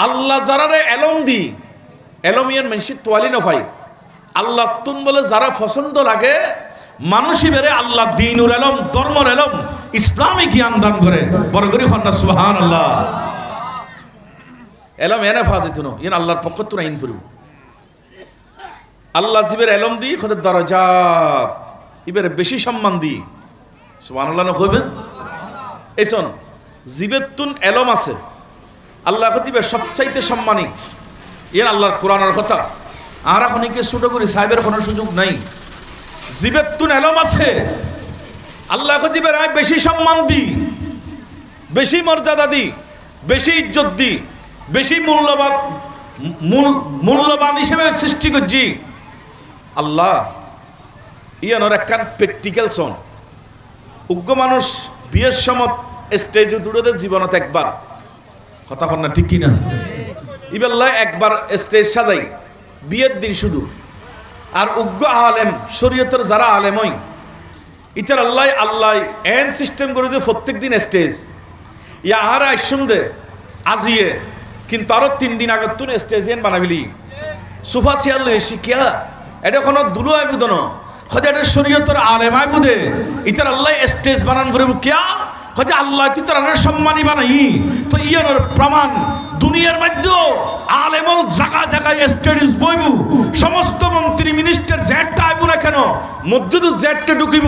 আল্লাহ যারারে এলম দি এলমিয়ান মানুষের তোয়ালি না ভাই আল্লাহ তুন বলে যারা পছন্দ লাগে মানুষই বেড়ে আল্লাহ দিনুর এলম ধর্মর এলম ইসলামী জ্ঞান দান করে বড় করে খন্না সুবহানাল্লাহ। এলম এনে ফাজিত ন ইন আল্লাহর পক্ষ তো আইন করব আল্লাহ জিবের এলম দি খোদের দরজা ইবের বেশি সম্মান দি সুবহানাল্লাহ না কইবেন। এইসন জিবের তুন এলম আছে আল্লাহ খতিবের সবচাইতে সম্মানী ইন আল্লাহর কোরআনের কথা। আর এখনকে ছোট করি সাহেবের কোনো সুযোগ নাই। জিবের তুন এলম আছে আল্লাহ খতিবের আয় বেশি সম্মান দি, বেশি মর্যাদা দি, বেশি ইজ্জত দি, বেশি মূল্যবান হিসেবে সৃষ্টি করছি আল্লাহ। ইয়ানোর একখান প্র্যাকটিক্যাল সন উগ্র মানুষ বিয়ের সময় স্টেজে দুটোদের জীবনত একবার কথা কন না ঠিক কিনা ইবেল্লাহ একবার স্টেজ সাজাই বিয়ের দিন শুধু। আর উগ্র আলেম শরীয়তের যারা আলেম হই ইতার আল্লাহ আল্লাহ এন সিস্টেম করে দিয়ে প্রত্যেক দিন স্টেজ ইয়া আর আইসুন্দে আজিয়ে কিন্তু আরো 3 দিন আগত তুন স্টেজ এন বানাবিলি সোফা চেয়ার লই শিখিয়া এটা কোনো দুলো আইবুদ ন খোঁজা এটা শরীয়তের আলেম আইবুদে ইতার আল্লাহ স্টেজ বানান ফুরিব কিয়া খোঁজা আল্লাহ তিতার সম্মানী বানাই তো ইয়ানোর প্রমাণ দুনিয়ার মধ্যে আলেমল জায়গা জায়গায় স্টেডিজ বইব সমস্ত মন্ত্রী মিনিস্টার জেটটা আইব না কেন মসজিদুল জেটটা ঢুকিব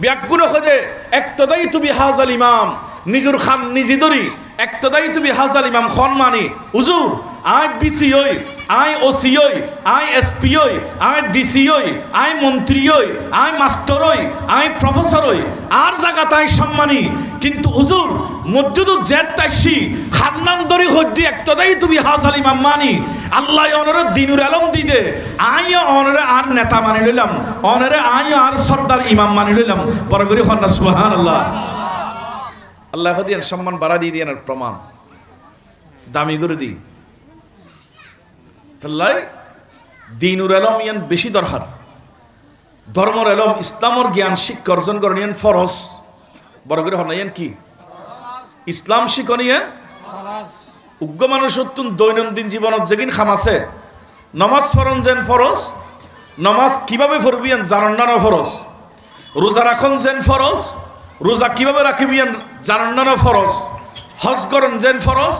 ব্যাগগুলো খোঁজে একতদাই তুমি হাজাল ইমাম নিজুর খান নিজে ধরি একতদাই তুমি হাজাল ইমাম খন মানি হুজুর আই বিসি হই আই ওসি হই আই এসপি হই আই ডিসি হই আই মন্ত্রী হই আই মাস্টার হই আই প্রফেসর হই আর জায়গা তাই সম্মানী কিন্তু হুজুর মসজিদুল জেট তাইছি খান্নান দরি হদ্দি একতদাই তুমি হাজাল ইমাম মানি আল্লাহ অনরে দিনুর আলম দিদে আই অনরে আর নেতা মানি লইলাম অনরে আই আর সর্দার ইমাম মানি লইলাম বড় করে খন্না সুবহানাল্লাহ। আল্লাহ দিয়েন সম্মান বাড়া দিয়ে দিয়েন প্রমাণ দামি করে দিই তাহলে দিনুর এলম ইয়ান বেশি দরকার ধর্মর এলম ইসলামর জ্ঞান শিক্ষা অর্জন করেন ইয়ান ফরজ বড় করে হন ইয়ান কি ইসলাম শিখন ইয়ান উগ্র মানুষ দৈনন্দিন জীবনত যেদিন খাম আছে নমাজ ফরন যেন ফরজ নমাজ কিভাবে পড়বিয়ান জানান না ফরজ রোজা রাখন যেন ফরজ রোজা কিভাবে রাখিবিয়ান জানান না ফরজ হজ করেন যেন ফরজ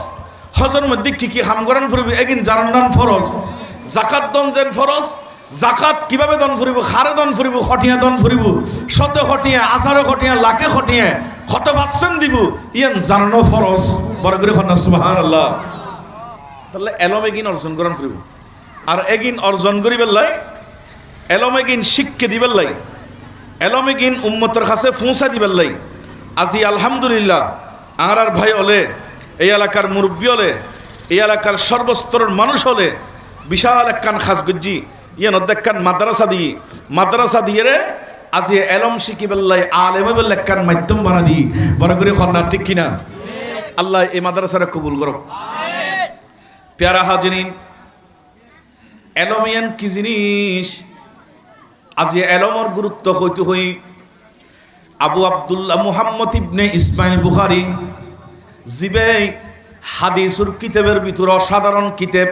হজের মধ্যে কি কি হাম করেন ফুরবি এগিন জানান না ফরজ জাকাত দন যেন ফরজ জাকাত কিভাবে দন ফুরিব খারে দন ফুরিব খটিয়া দন ফুরিব শতে খটিয়া আজারে খটিয়া লাখে খটিয়া কত পাচ্ছেন দিব ইয়ান জানানো ফরজ বড় করে খন্না সুবহানাল্লাহ। তাহলে এলম এগিন অর্জন করেন ফুরিব আর এগিন অর্জন করিবার লাই এলম এগিন শিক্ষা দিবার লাই এলম এগিন উম্মতের কাছে পৌঁছা দিবার লাই আজি আলহামদুলিল্লাহ আর ভাই হলে এই এলাকার মুরব্বী হলে এই এলাকার সর্বস্তরের মানুষ হলে বিশাল একখান খাস গজ্জি ইয়ান অর্ধেকখান মাদ্রাসা দিয়ে রে আজি এলম শিখি বেল্লাই আলেমে বেল্লা একখান মাধ্যম বানা দিই বড় করে খন্না ঠিক কিনা আল্লাহ এই মাদ্রাসারা কবুল করো। প্যারা হাজিরিন এলম ইয়ান কি জিনিস আজি এলমর গুরুত্ব হইতে হই আবু আব্দুল্লাহ মুহাম্মদ ইবনে ইসমাইল বুখারী জিবে হাদিসুর কিতাবের ভিতর অসাধারণ কিতাব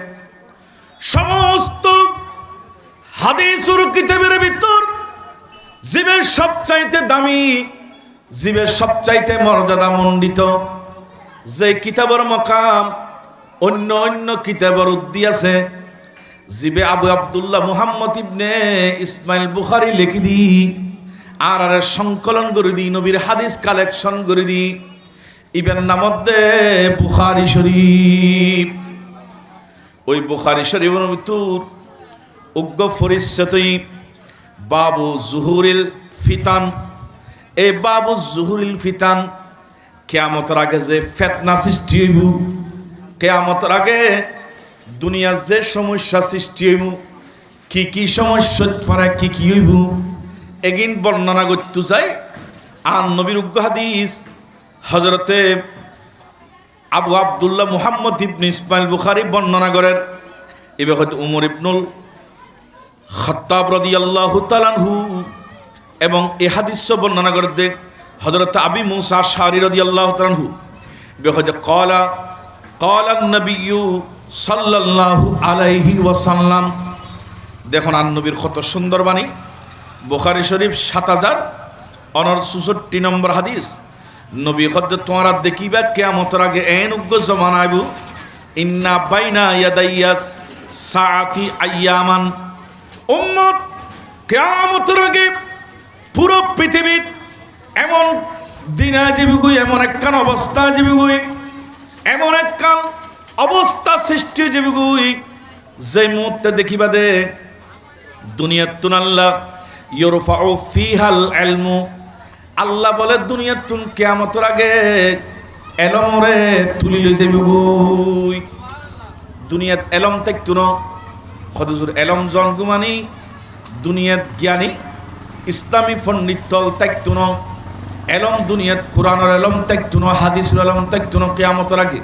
সমস্ত হাদিসুর কিতাবের ভিতর জিবের সবচাইতে দামি জিবের সবচাইতে মর্যাদা মণ্ডিত যে কিতাবের মকাম অন্য অন্য কিতাবের উদ্দি আছে জিবে আবু আব্দুল্লাহ মুহাম্মদ ইবনে ইসমাইল বুখারী লিখি দি আর সংকলন করে দি নবীর হাদিস কালেকশন করে দি ইবেন নামধ্যে বুখারী শরীফ ওই বুখারী শরীফের ভিতর উগ্র ফরিসতই বাবু জুহুরিল ফিতান এই বাবু জুহুরিল ফিতান কিয়ামতের আগে যে ফিতনা সৃষ্টি হইব কিয়ামতের আগে দুনিয়ার যে সমস্যা সৃষ্টি হইব কি কি সমস্যা পরে কি কি হইব এগিন বর্ণনা করতে চাই আর নবীর উগ্র হাদিস হযরতে আবু আব্দুল্লাহ মুহাম্মদ ইবনে ইসমাইল বুখারী বর্ণনা করেন এবে হয়তো উমর ইবনুল খাত্তাব রাদিয়াল্লাহু তাআলা আনহু এবং এই হাদিস বর্ণনা করে দেখ হযরত আবি মুসা আশআরী রাদিয়াল্লাহু তাআলা আনহু বে হযরত ক্বালা النبي সাল্লাল্লাহু আলাইহি ওয়াসাল্লাম। দেখুন আর নবীর কত সুন্দর বাণী। বুখারী শরীফ ৭,০৬৪ নম্বর হাদিস। নবী কদ্দে তোমরা দেখিবা কিয়ামতের আগে এন উগ্র জমানা আইবু, ইন্না বাইনা ইয়াদাইয়াস সাআতি আইয়ামান। উম্মত কিয়ামতের আগে পুরো পৃথিবীর এমন দিন যাবিগুই, এমন একখান অবস্থা যাবিগুই, এমন একখান অবস্থা সৃষ্টি যাবিগুই, যে মুহূর্তে দেখিবা দে দুনিয়াতুন আল্লাহ ইউরফাউ ফিহাল ইলমু। আল্লাহ বলে দুনিয়াতুন কিয়ামতের আগে এলমরে তুলি লই যাবিগুই। দুনিয়াত এলম থাকতো না, হদুজুর এলম জন্মমানি দুনিয়াত জ্ঞানী ইসলামী পণ্ডিতল থাকতো না। এলম দুনিয়াত কোরআনের এলম থাকতো না, হাদিসের এলম থাকতো না। কিয়ামতের আগে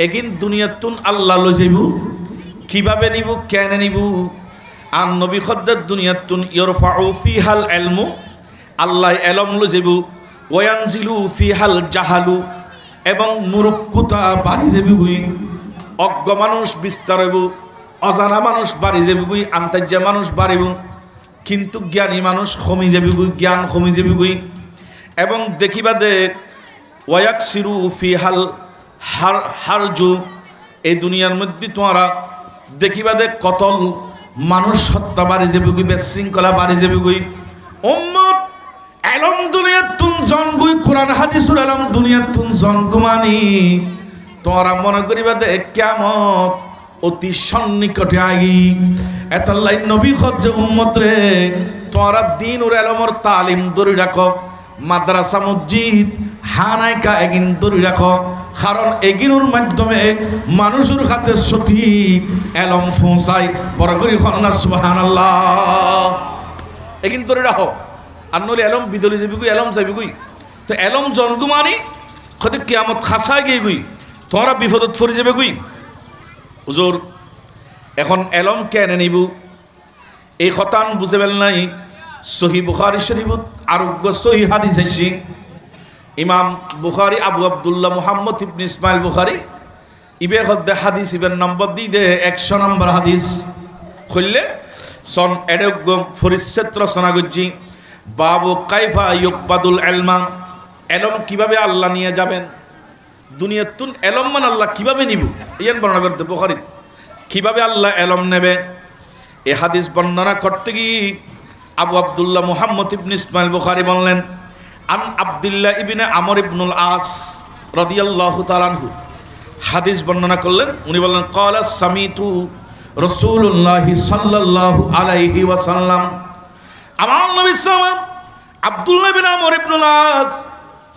এগিন দুনিয়াতুন আল্লাহ লই যাইব। কিভাবে নিব, কেন নিব? আর নবী খদ্দের দুনিয়াতুন ইরফাউ ফিহাল ইলমু, আল্লাহ এলম লই যাইব। ওয়ানজিলু ফিহাল জাহালু, এবং মুরুক্কুতা বাড়ি যাবি গুই। অজ্ঞ মানুষ বিস্তার হইব, অজানা মানুষ বাড়ি যাবি গুই, আন্তাজ্যা মানুষ বাড়িব, কিন্তু জ্ঞানী মানুষ কমি যাবি গুই, জ্ঞান কমি যাবি গুই। এবং দেখিবা দে ওয়াকসিরু ফিহাল হারজু, এই দুনিয়ার মধ্যে তোমরা দেখিবা দে কতল মানুষ হত্যা বাড়ি যাবি গুই, বিশৃঙ্খলা বাড়ি যাবি গুই। উম্মত এলম দুনিয়াতুন জনগুই, কোরআন হাদিসুল এলম দুনিয়াতুন জনগুমানি। তোমরা মনে করিবা দে কিয়ামত অতি সন্নিকটে আগি। এতাল্লাই নবী খজ্জে উম্মত রে, তোমরা দিন ওর এলমর তালিম ধরে রাখো। মাদ্রাসা মসজিদ হানাইকা এগিন ধরে রাখো, কারণ এগিনোর মাধ্যমে মানুষের হাতে সঠিক এলম পৌঁছায়। বড় করি না সুবহানাল্লাহ। এগিন ধরে রাখো, আর নলে এলম বিদলি যাবি গুই, এলম যাবি গুই। তো এলম জনগুমানি কদি কিয়ামত খাসায় গিয়ে গুই, তোমরা বিপদত পড়ে যাবে গুই। হুজুর এখন এলম কেন নিব, এই কথান বুঝে পেল নাই। সহি বুখারী শরীফত আরোগ্য সহি হাদিস আছে। ইমাম বুখারী আবু আব্দুল্লাহ মুহাম্মদ ইবনে ইসমাইল বুখারী ইবে হদ্দে হাদিস ইবেন নম্বর দি দে 100 নম্বর হাদিস খুললে সন এডোগ্য ফরিসেত্র সনাগজ্জি বাবু কাইফা ইউকবাদুল ইলমা। এলম কিভাবে আল্লাহ নিয়ে যাবেন দুনিয়াতুন, এলম মান আল্লাহ কিভাবে নিব ইয়ান বর্ণনা করতে বুখারী। কিভাবে আল্লাহ এলম নেবে এই হাদিস বর্ণনা করতে গিয়ে আবু আব্দুল্লাহ মুহাম্মদ ইবনে ইসমাইল বুখারী বললেন, আন আব্দুল্লাহ ইবনে আমর ইবনুল আস রাদিয়াল্লাহু তাআলা আনহু হাদিস বর্ণনা করলেন। উনি বললেন ক্বালা সামিতু রাসূলুল্লাহি সাল্লাল্লাহু আলাইহি ওয়াসাল্লাম। আমার নবী সাল্লাল্লাহু আব্দুল্লাহ ইবনে আমর ইবনুল আস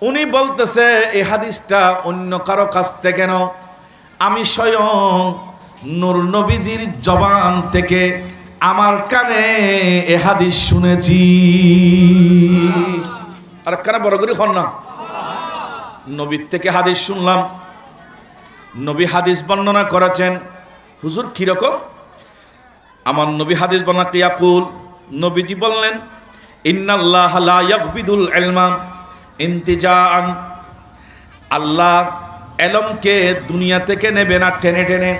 উনি বলতেছে এই হাদিসটা অন্য কারো কাছ থেকে কেন, আমি স্বয়ং নূর নবীজির জবান থেকে আমার কানে এ হাদিস শুনেছি। আর কানে বড় করে হন না, নবীর থেকে হাদিস শুনলাম। নবী হাদিস বর্ণনা করেছেন। হুজুর কিরকম? আমার নবী হাদিস বর্ণনা ইয়াকুল, নবীজি বললেন ইন্নাল্লাহ লা ইয়াকবিদুল ইলমা ইন্তিজাআন। আল্লাহ এলমকে দুনিয়া থেকে নেবে না টেনে টেনে।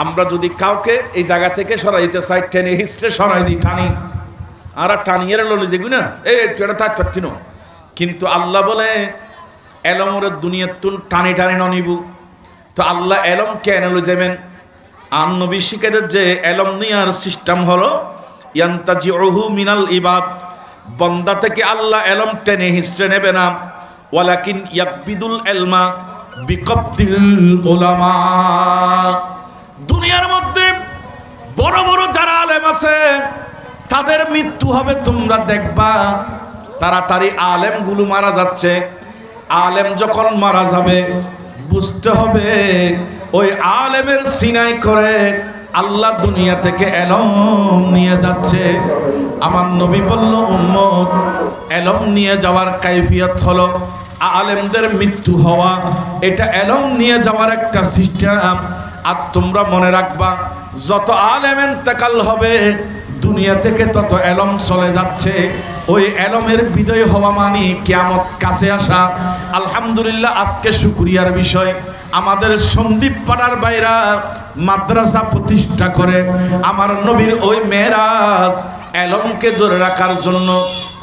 আমরা যদি কাউকে এই জায়গা থেকে সরাই দিতে চাই, টেনে হিসড়ে সরাই দিই, টানি আর টানিয়ে ললে যেগুলো না এটা থাক পাচ্ছি না। কিন্তু আল্লাহ বলে এলমরে দুনিয়ার তুন টানি টানি ননিব। তো আল্লাহ এলম কেন লই যাবেন? আর নবী শিখাদের যে এলম নেওয়ার সিস্টেম হলো ইয়ান্তাজিউহু মিনাল ইবাদ, বন্দা থেকে আল্লাহ এলম টেনে হিসড়ে নেবে না। ওয়ালাকিন ইয়াকবিদুল ইলমা বিকবদিল উলামা। দুনিয়ার মধ্যে বড় বড় যারা আলেম আছে তাদের মৃত্যু হবে, তোমরা দেখবা তাড়াতাড়ি আলেমগুলো মারা যাচ্ছে। আলেম যখন মারা যাবে বুঝতে হবে ওই আলেমের সিনাই করে আল্লাহ দুনিয়া থেকে এলম নিয়ে যাচ্ছে। আমার নবী বলল উম্মত এলম নিয়ে যাওয়ার কাইফিয়ত হলো আলেমদের মৃত্যু হওয়া, এটা এলম নিয়ে যাওয়ার একটা সিস্টেম। আর তোমরা মনে রাখবা যত আলেম ইন্তেকাল হবে দুনিয়া থেকে তত এলম চলে যাচ্ছে। ওই এলমের বিদায় হওয়া মানে কিয়ামত কাছে আসা। আলহামদুলিল্লাহ আজকে শুকরিয়ার বিষয় আমাদের সন্দীপ পাড়ার বাইরা মাদ্রাসা প্রতিষ্ঠা করে আমার নবীর ওই মেরাজ এলমকে ধরে রাখার জন্য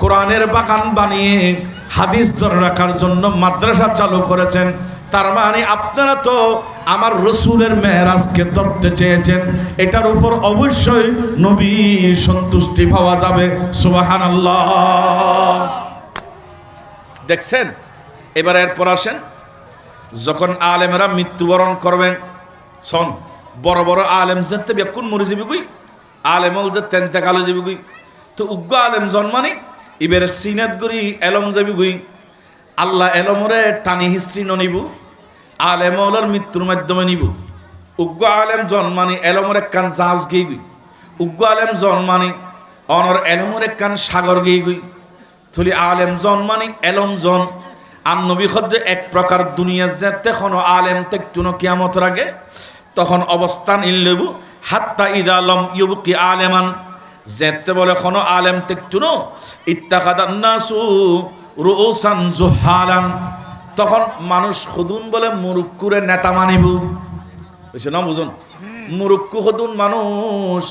কোরআনের বাগান বানিয়ে হাদিস ধরে রাখার জন্য মাদ্রাসা চালু করেছেন। তার মানে আপনারা তো আমার রসুলের মেরাজকে ধরতে চেয়েছেন, এটার উপর অবশ্যই নবীর সন্তুষ্টি পাওয়া যাবে। সুবহানাল্লাহ। দেখছেন? এবার এরপর আসেন, যখন আলেমেরা মৃত্যুবরণ করবেন, শোন বড় বড় আলেম যেতে বেকুন মরে যাবি গুই, আলেম হল যে তেনতে কালো যাবি গুই, তো উগ্র আলেম জন্মানি এবার সিনেত গড়ি এলম যাবি গুই। আল্লাহ এলমরে টানি হিস্ট্রি নিব, আলেম হলের মৃত্যুর মাধ্যমে নিব। উগ্র আলেম জন্মানি এলমর এক কান জাহাজ গিয়ে গুই, উগ্র আলেম জন্মানি অনর এলমর এক কান সাগর গিয়ে গুই। থলি আলেম জন্মানি এলম জন আর নবী খদ্দে এক প্রকার দুনিয়া যেতে কোনো আলেম তেকটুনো কিয়ামতের আগে তখন অবস্থান ইল্লেবু হাত্তা ইদালম ইউবকি আলেমান যেতে বলে কোনো আলেম তেকটুনো ইত্তাখাদান নাসু রুউসান জুহালান, তখন মানুষ খুদুন বলে মুরুক্কুরে নেতা মানিব। বুঝছে না? বুঝুন, মুরুক্কু খুদুন মানুষ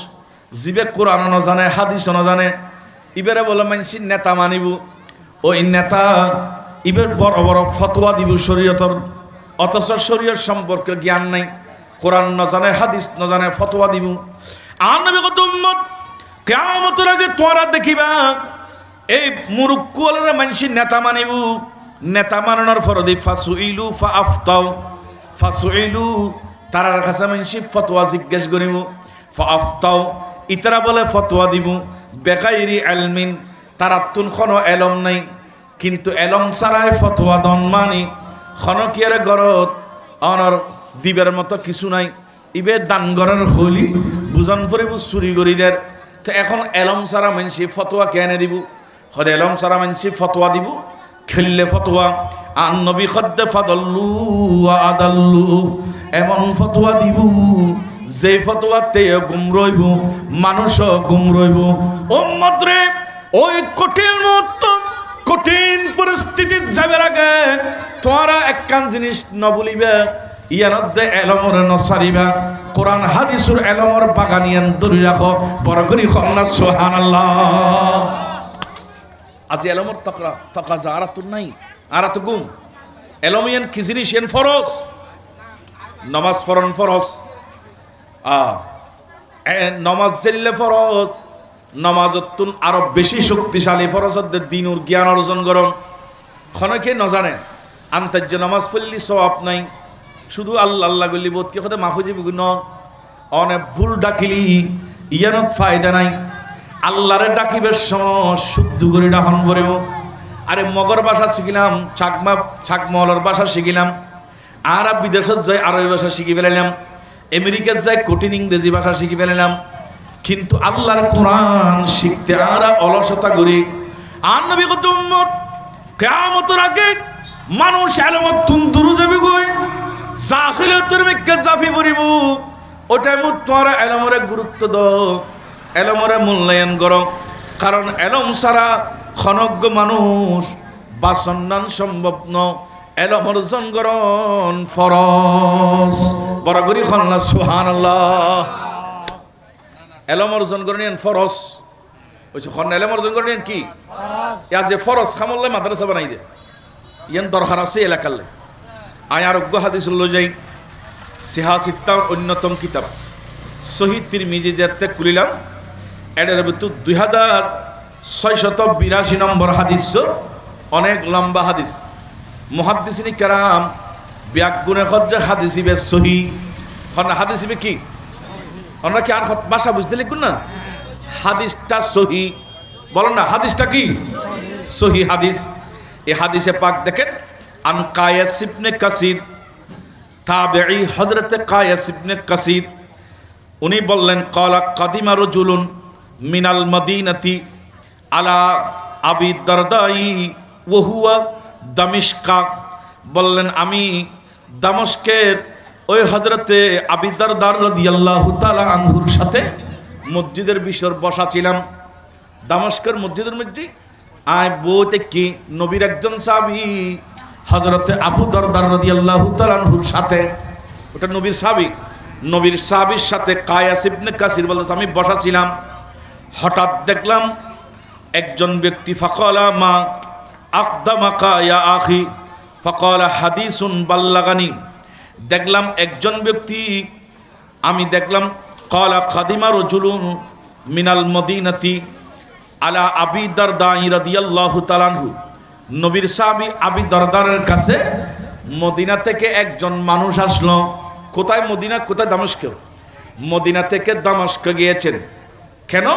জিবে কোরআন ন জানে হাদিস ন জানে, ইবেরে বলে মানুষ নেতা মানিব। ওই নেতা ইবের বড় বড় ফতোয়া দিব শরীয়তর, অথচ শরীয়ত সম্পর্কে জ্ঞান নাই, কোরআন ন জানে হাদিস ন জানে ফতোয়া দিব। আর নবী কত উম্মত কিয়ামতের আগে তোরা দেখিবা এই মুরুক্কুওয়ালারা মানুষ নেতা মানিব। নেতা মানানোর ফরদি ফাসুইলু ফাআফতাউ, ফাসুইলু তারার কাছে মানুষ ফতোয়া জিজ্ঞেস করিব, ফাআফতাউ ইতারা বলে ফতোয়া দিব। বেগাইরি ইলমিন তারা তুন কোনো এলম নাই, কিন্তু এলম ছাড়াই ফতোয়া দন মানি খনকিয়ার গরত অনর দিবের মতো কিছু নাই। ইবে দান গরের হলি বুঝন পড়িব চুরি গরিদের। তো এখন এলম ছাড়া মানুষ ফতোয়া কেনে দিব? হদে এলম ছাড়া মানুষ ফতোয়া দিব খেললে ফতোয়া। আর নবী খদ্দে ফাদল্লু আদাল্লু, এমন ফতোয়া দিব যে ফতোয়াতে গুম রইব, মানুষও গুম রইব। উম্মত রে ওই কঠিন পরিস্থিতি যাবার আগে তোমরা একখান জিনিস ন বলিবে, ইয়ার মধ্যে এলমরে নসারিবা, কোরআন হাদিসুর এলমর বাগানিয়ান ধরে রাখো। বড় করি খন্না সুবহানাল্লাহ। আজ এলমর তকাজা আর তো নাই, আর তো গুম এলমিয়ান কি জিনিস? এন ফরজ নমাজ ফরন ফরজ, নমাজ জেললে ফরজ, নমাজতুন আরো বেশি শক্তিশালী ফরজ দিনুর জ্ঞান অর্জন করন। খনকে ন জানে আন্তাজ্য নামাজ পড়লি সওয়াব নাই, শুধু আল্লাহ আল্লাহ গলি বোধ কি কথা মাফুজি বিভিন্ন অনেক ভুল ডাকিলি ইয়ানত ফায়দা নাই। আল্লাহরে ডাকিবের সময় শুদ্ধ করে ডাকন করিব। আরে মগর ভাষা শিখিলাম, ছাকমহলের ভাষা শিখিলাম, আর বিদেশত যাই আরবি ভাষা শিখি ফেলাইলাম, আমেরিকাত যাই কঠিন ইংরেজি ভাষা শিখি ফেলাইলাম, কিন্তু আল্লাহর কোরআন শিখতে আমরা অলসতা করি। আর নবী কত উম্মত কিয়ামতের আগে মানুষ এলমতুন দূর যাবে গই, জাহিলাতের মিক্কা জাফি পড়িব। ওটাই মত তোমরা এলমরে গুরুত্ব দাও, এলমরে মূল্যায়ন করো, কারণ এলম ছাড়া খনজ্ঞ মানুষ বাসন্নান সম্ভব ন। এলম অর্জন করন ফরজ। বড় করি খন্না সুবহানাল্লাহ। এলম অর্জন করেন ফরজ হয়েছে, খন এলম অর্জন করেন কি ইয়া যে ফরজ খামল্লে মাদ্রাসা বানাই দে, ইয়ান দরকার আছে এলাকালে। আয় আরোগ্য হাদিস যাই সিহাসিত্তার অন্যতম কিতাব শহীদ তিরমিজি যেতে খুলিলাম, এটার ভিতর 2682 নম্বর হাদিস, অনেক লম্বা হাদিস। মুহাদ্দিসিন কেরাম ব্যাগুণে খজ্জে হাদিসিবে সহি, হাদিসিবে কি আমরা কি আর ভাষা বুঝতে লিখুন না? হাদিসটা সহি বলো না, হাদিসটা কি সহি হাদিস। এই হাদিসে পাক দেখেন, আন কায়াস ইবনে কাসির, তাবেঈ হযরতে কায়াস ইবনে কাসির, উনি বললেন ক্বালা কাদিমা রাজুলুন মিনাল মদিনাতি আলা আবি দারদাই ওয়া হুয়া দামিশকা, বললেন আমি দামেস্কের ওই হযরতে আবি দারদার রাদিয়াল্লাহু তাআলা আনহুর সাথে মসজিদের বিষর বসা ছিলাম। দামেস্কের মসজিদের মধ্যে আয় বইতে কি নবীর একজন সাহাবী হযরতে আবু দরদার রাদিয়াল্লাহু তাআলা আনহুর সাথে, ওটা নবীর সাহাবী, নবীর সাহাবীর সাথে কায়াস ইবনে কাসির বলতেছে আমি বসা ছিলাম, হঠাৎ দেখলাম একজন ব্যক্তি ফাকালা মা আকদামাকা ইয়া আখি ফাকালা হাদিসুন বাল্লাগানি, দেখলাম একজন ব্যক্তি, আমি দেখলাম ক্বালা খাদিমা রাজুলুন মিনাল মদিনাতি আলা আবি দারদা রাদিয়াল্লাহু তাআলা আনহু, নবীর সাহাবী আবি দারদারের কাছে মদিনা থেকে একজন মানুষ আসলো। কোথায়? মদিনা, কোথায়? দামেস্ক। মদিনা থেকে দামেস্ক গিয়েছেন। কেন?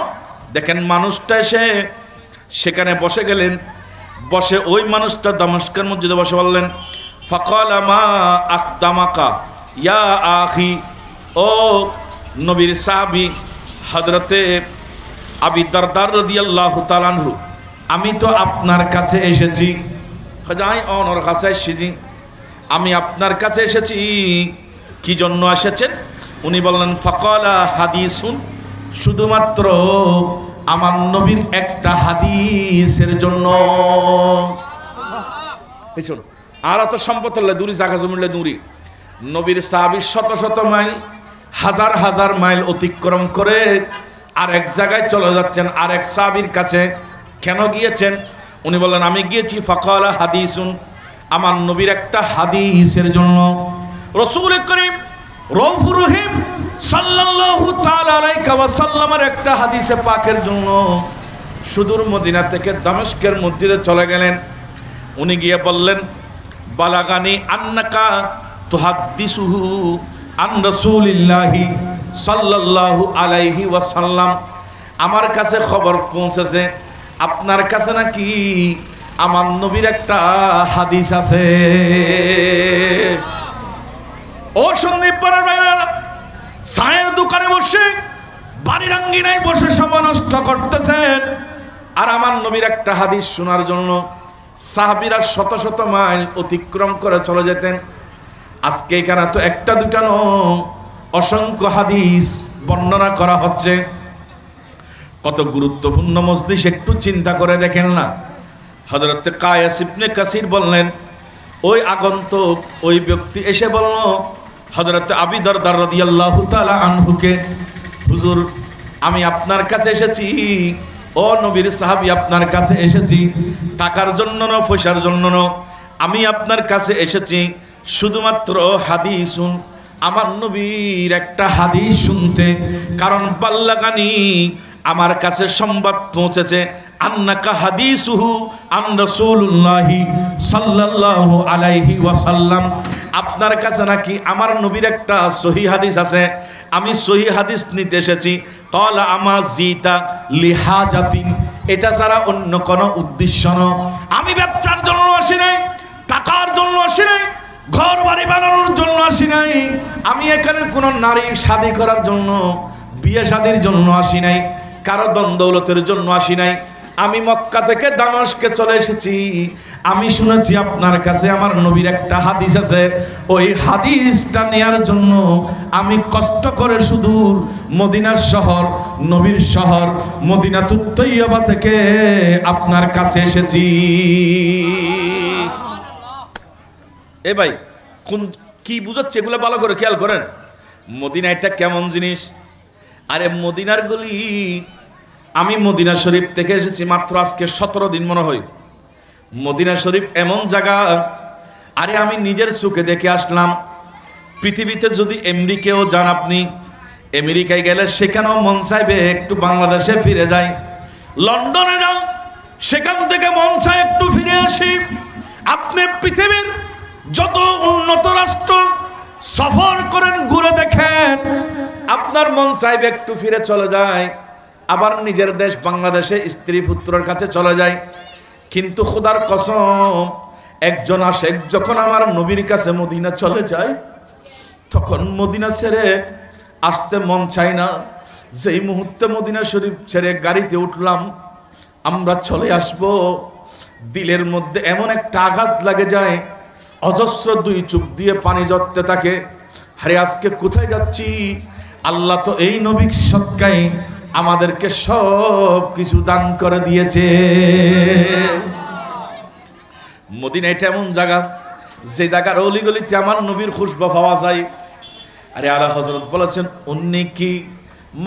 দেখেন মানুষটা এসে সেখানে বসে গেলেন, বসে ওই মানুষটা দামেস্কের মসজিদে বসে বললেন ফাকালা মা আকদামাকা ইয়া আখি, ও নবীর সাহাবী হযরতে আবি দারদার রাদিয়াল্লাহু তাআলা আনহু, আমি তো আপনার কাছে এসেছি। যাই ওর কাছে এসেছি, আমি আপনার কাছে এসেছি, কি জন্য এসেছেন? উনি বললেন ফাকালা হাদিসুন, শুধুমাত্র আমার নবীর একটা হাদিসের জন্য। এই শোনো, আর এত সম্পদ হলে দূরি, জায়গা জমিলে দূরি, নবীর সাহাবী শত শত মাইল, হাজার হাজার মাইল অতিক্রম করে আরেক জায়গায় চলে যাচ্ছেন, আরেক সাহাবীর কাছে। কেন গিয়েছেন? উনি বললেন আমি গিয়েছি ফাকালা হাদিসুন, আমার নবীর একটা হাদিসের জন্য। রাসূল করিম রউফুর রহিম সাল্লাল্লাহু তাআলা আলাইহি ওয়া সাল্লামের একটা হাদিসে পাকের জন্য সুদূর মদিনা থেকে দামেস্কের মসজিদে চলে গেলেন। উনি গিয়ে বললেন বালাগানি আন্নাকা তুহাদ্দিসুহু আন রাসূলিল্লাহি সাল্লাল্লাহু আলাইহি ওয়া সাল্লাম, আমার কাছে খবর পৌঁছেছে আপনার কাছে নাকি আমার নবীর একটা হাদিস আছে। ও সন্দীপ পাড়ার ভাইরা, চায়ের দোকানে বসে, বাড়ির আঙ্গিনায় বসে সময় নষ্ট করতেছেন, আর আমার নবীর একটা হাদিস শোনার জন্য সাহাবীরা শত শত মাইল অতিক্রম করে চলে যেতেন। আজকে এখানে তো একটা দুটা নয়, অসংখ্য হাদিস বর্ণনা করা হচ্ছে। কত গুরুত্বপূর্ণ মজলিস, একটু চিন্তা করে দেখেন না। হযরত কায়াস ইবনে কাসির বললেন, ওই আগন্তুক ওই ব্যক্তি এসে বলল হযরত আবি দারদার রাদিয়াল্লাহু তাআলা আনহুকে, হুজুর আমি আপনার কাছে এসেছি, ও নবীর সাহাবী আপনার কাছে এসেছি, টাকার জন্য না, পয়সার জন্য না, আমি আপনার কাছে এসেছি শুধুমাত্র হাদিসুন, আমার নবীর একটা হাদিস শুনতে। কারণ বাল্লাগানি, আমার কাছে সংবাদ পৌঁছেছে, আন্নাকা হাদিসুহু আন রাসূলুল্লাহি সাল্লাল্লাহু আলাইহি ওয়াসাল্লাম, আপনার কাছে নাকি আমার নবীর একটা সহিহ হাদিস আছে, আমি সহিহ হাদিস নিতে এসেছি। ক্বালা আমা জিতা লিহাজাতিন, এটা ছাড়া অন্য কোনো উদ্দেশ্য নয়, আমি ব্যবসার জন্য আসি নাই, টাকার জন্য আসি নাই, ঘর বাড়ি বানানোর জন্য আসি নাই, আমি এখানে কোনো নারী শাদী করার জন্য, বিয়ে শাদীর জন্য আসি নাই, কারো দৌলতের জন্য আসি নাই, আমি মক্কা থেকে দামেস্কে চলে এসেছি। আমি শুনেছি আপনার কাছে আমার নবীর একটা হাদিস আছে, ওই হাদিসটা নেয়ার জন্য আমি কষ্ট করে সুদূর মদিনার শহর, নবীর শহর মদিনাতুত তৈয়বা থেকে আপনার কাছে এসেছি। এ ভাই, কোন কি বুঝাচ্ছে এগুলো ভালো করে খেয়াল করেন। মদিনা এটা কেমন জিনিস? আরে মদিনার গলি, আমি মদিনা শরীফ থেকে এসেছি মাত্র আজকে 17 দিন মনে হয়। মদিনা শরীফ এমন জায়গা, আরে আমি নিজের চোখে দেখে আসলাম। পৃথিবীতে যদি আমেরিকাও যান, আপনি আমেরিকায় গেলে সেখানেও মন চাইবে একটু বাংলাদেশে ফিরে যাই। লন্ডনে যাও, সেখান থেকে মন চায় একটু ফিরে আসি। আপনি পৃথিবীর যত উন্নত রাষ্ট্র সফর করেন, ঘুরে দেখেন, আপনার মন চাইবে একটু ফিরে চলে যায়, আবার নিজের দেশ বাংলাদেশে স্ত্রী পুত্রের কাছে চলে যায়। কিন্তু খোদার কসম, একজন আসে, যখন আমার নবীর কাছে মদিনা চলে যায়, তখন মদিনা ছেড়ে আসতে মন চায় না। যেই মুহূর্তে মদিনা শরীফ ছেড়ে গাড়িতে উঠলাম, আমরা চলে আসব, দিলের মধ্যে এমন একটা আঘাত লাগে যায়, অজস্র দুই চোখ দিয়ে পানি ঝরতে থাকে। আরে আজকে কোথায় যাচ্ছি? আল্লাহ তো এই নবী সদকায় আমাদেরকে সব কিছু দান করে দিয়েছে। মদিনা এটা এমন জায়গা, যে জায়গার অলিগলিতে আমার নবীর খুশবু পাওয়া যায়। আরে আলা হযরত বলেছেন উন্নি কি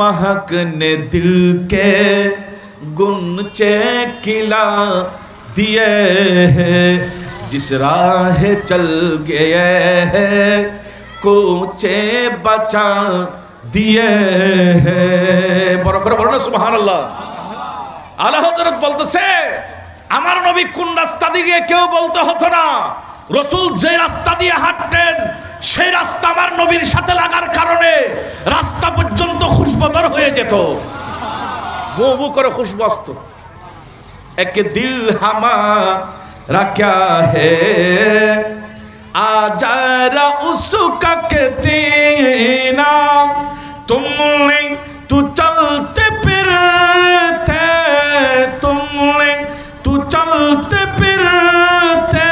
महकने दिल के गुंचे खिला दिए हैं जिस राह चल गए हैं कोचे बचा दिए हैं। বড় করে বলো না সুবহানাল্লাহ। আলা হযরত বলতেছে আমার নবী কোন রাস্তা দিয়ে কেউ বলতে হতো না, রাসূল যে রাস্তা দিয়ে হাঁটতেন সেই রাস্তা আমার নবীর সাথে লাগার কারণে রাস্তা পর্যন্ত খুশবুদার হয়ে যেত, বু বু করে খুশবু আসতো। এক দিল হামারা ক্যা হে আজারা উসকা कहते ना तुमने तू चलते फिरते तुमने तू चलते फिरते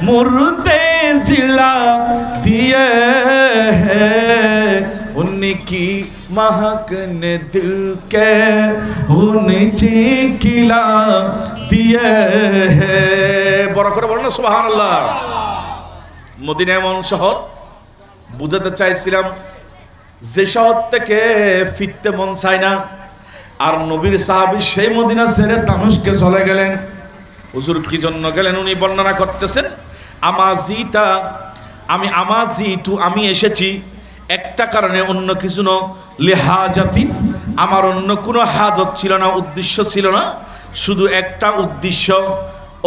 मुर्दे जिला दिए हैं उनकी महकने दिल के गुंचे खिला दिए हैं। বড় করে বলো না সুবহানাল্লাহ। মদিনা এমন শহর, বুঝাতে চাইছিলাম যে শহর থেকে ফিরতে মন চায় না। আর নবীর সাহাবী সেই মদিনা ছেড়ে দামেস্কে চলে গেলেন। হুজুর কি জন্য গেলেন উনি বর্ণনা করতেছেন, আমাজিতা আমি এসেছি একটা কারণে, অন্য কিছু না, লিহাজাতি আমার অন্য কোনো হাজত ছিল না, উদ্দেশ্য ছিল না, শুধু একটা উদ্দেশ্য।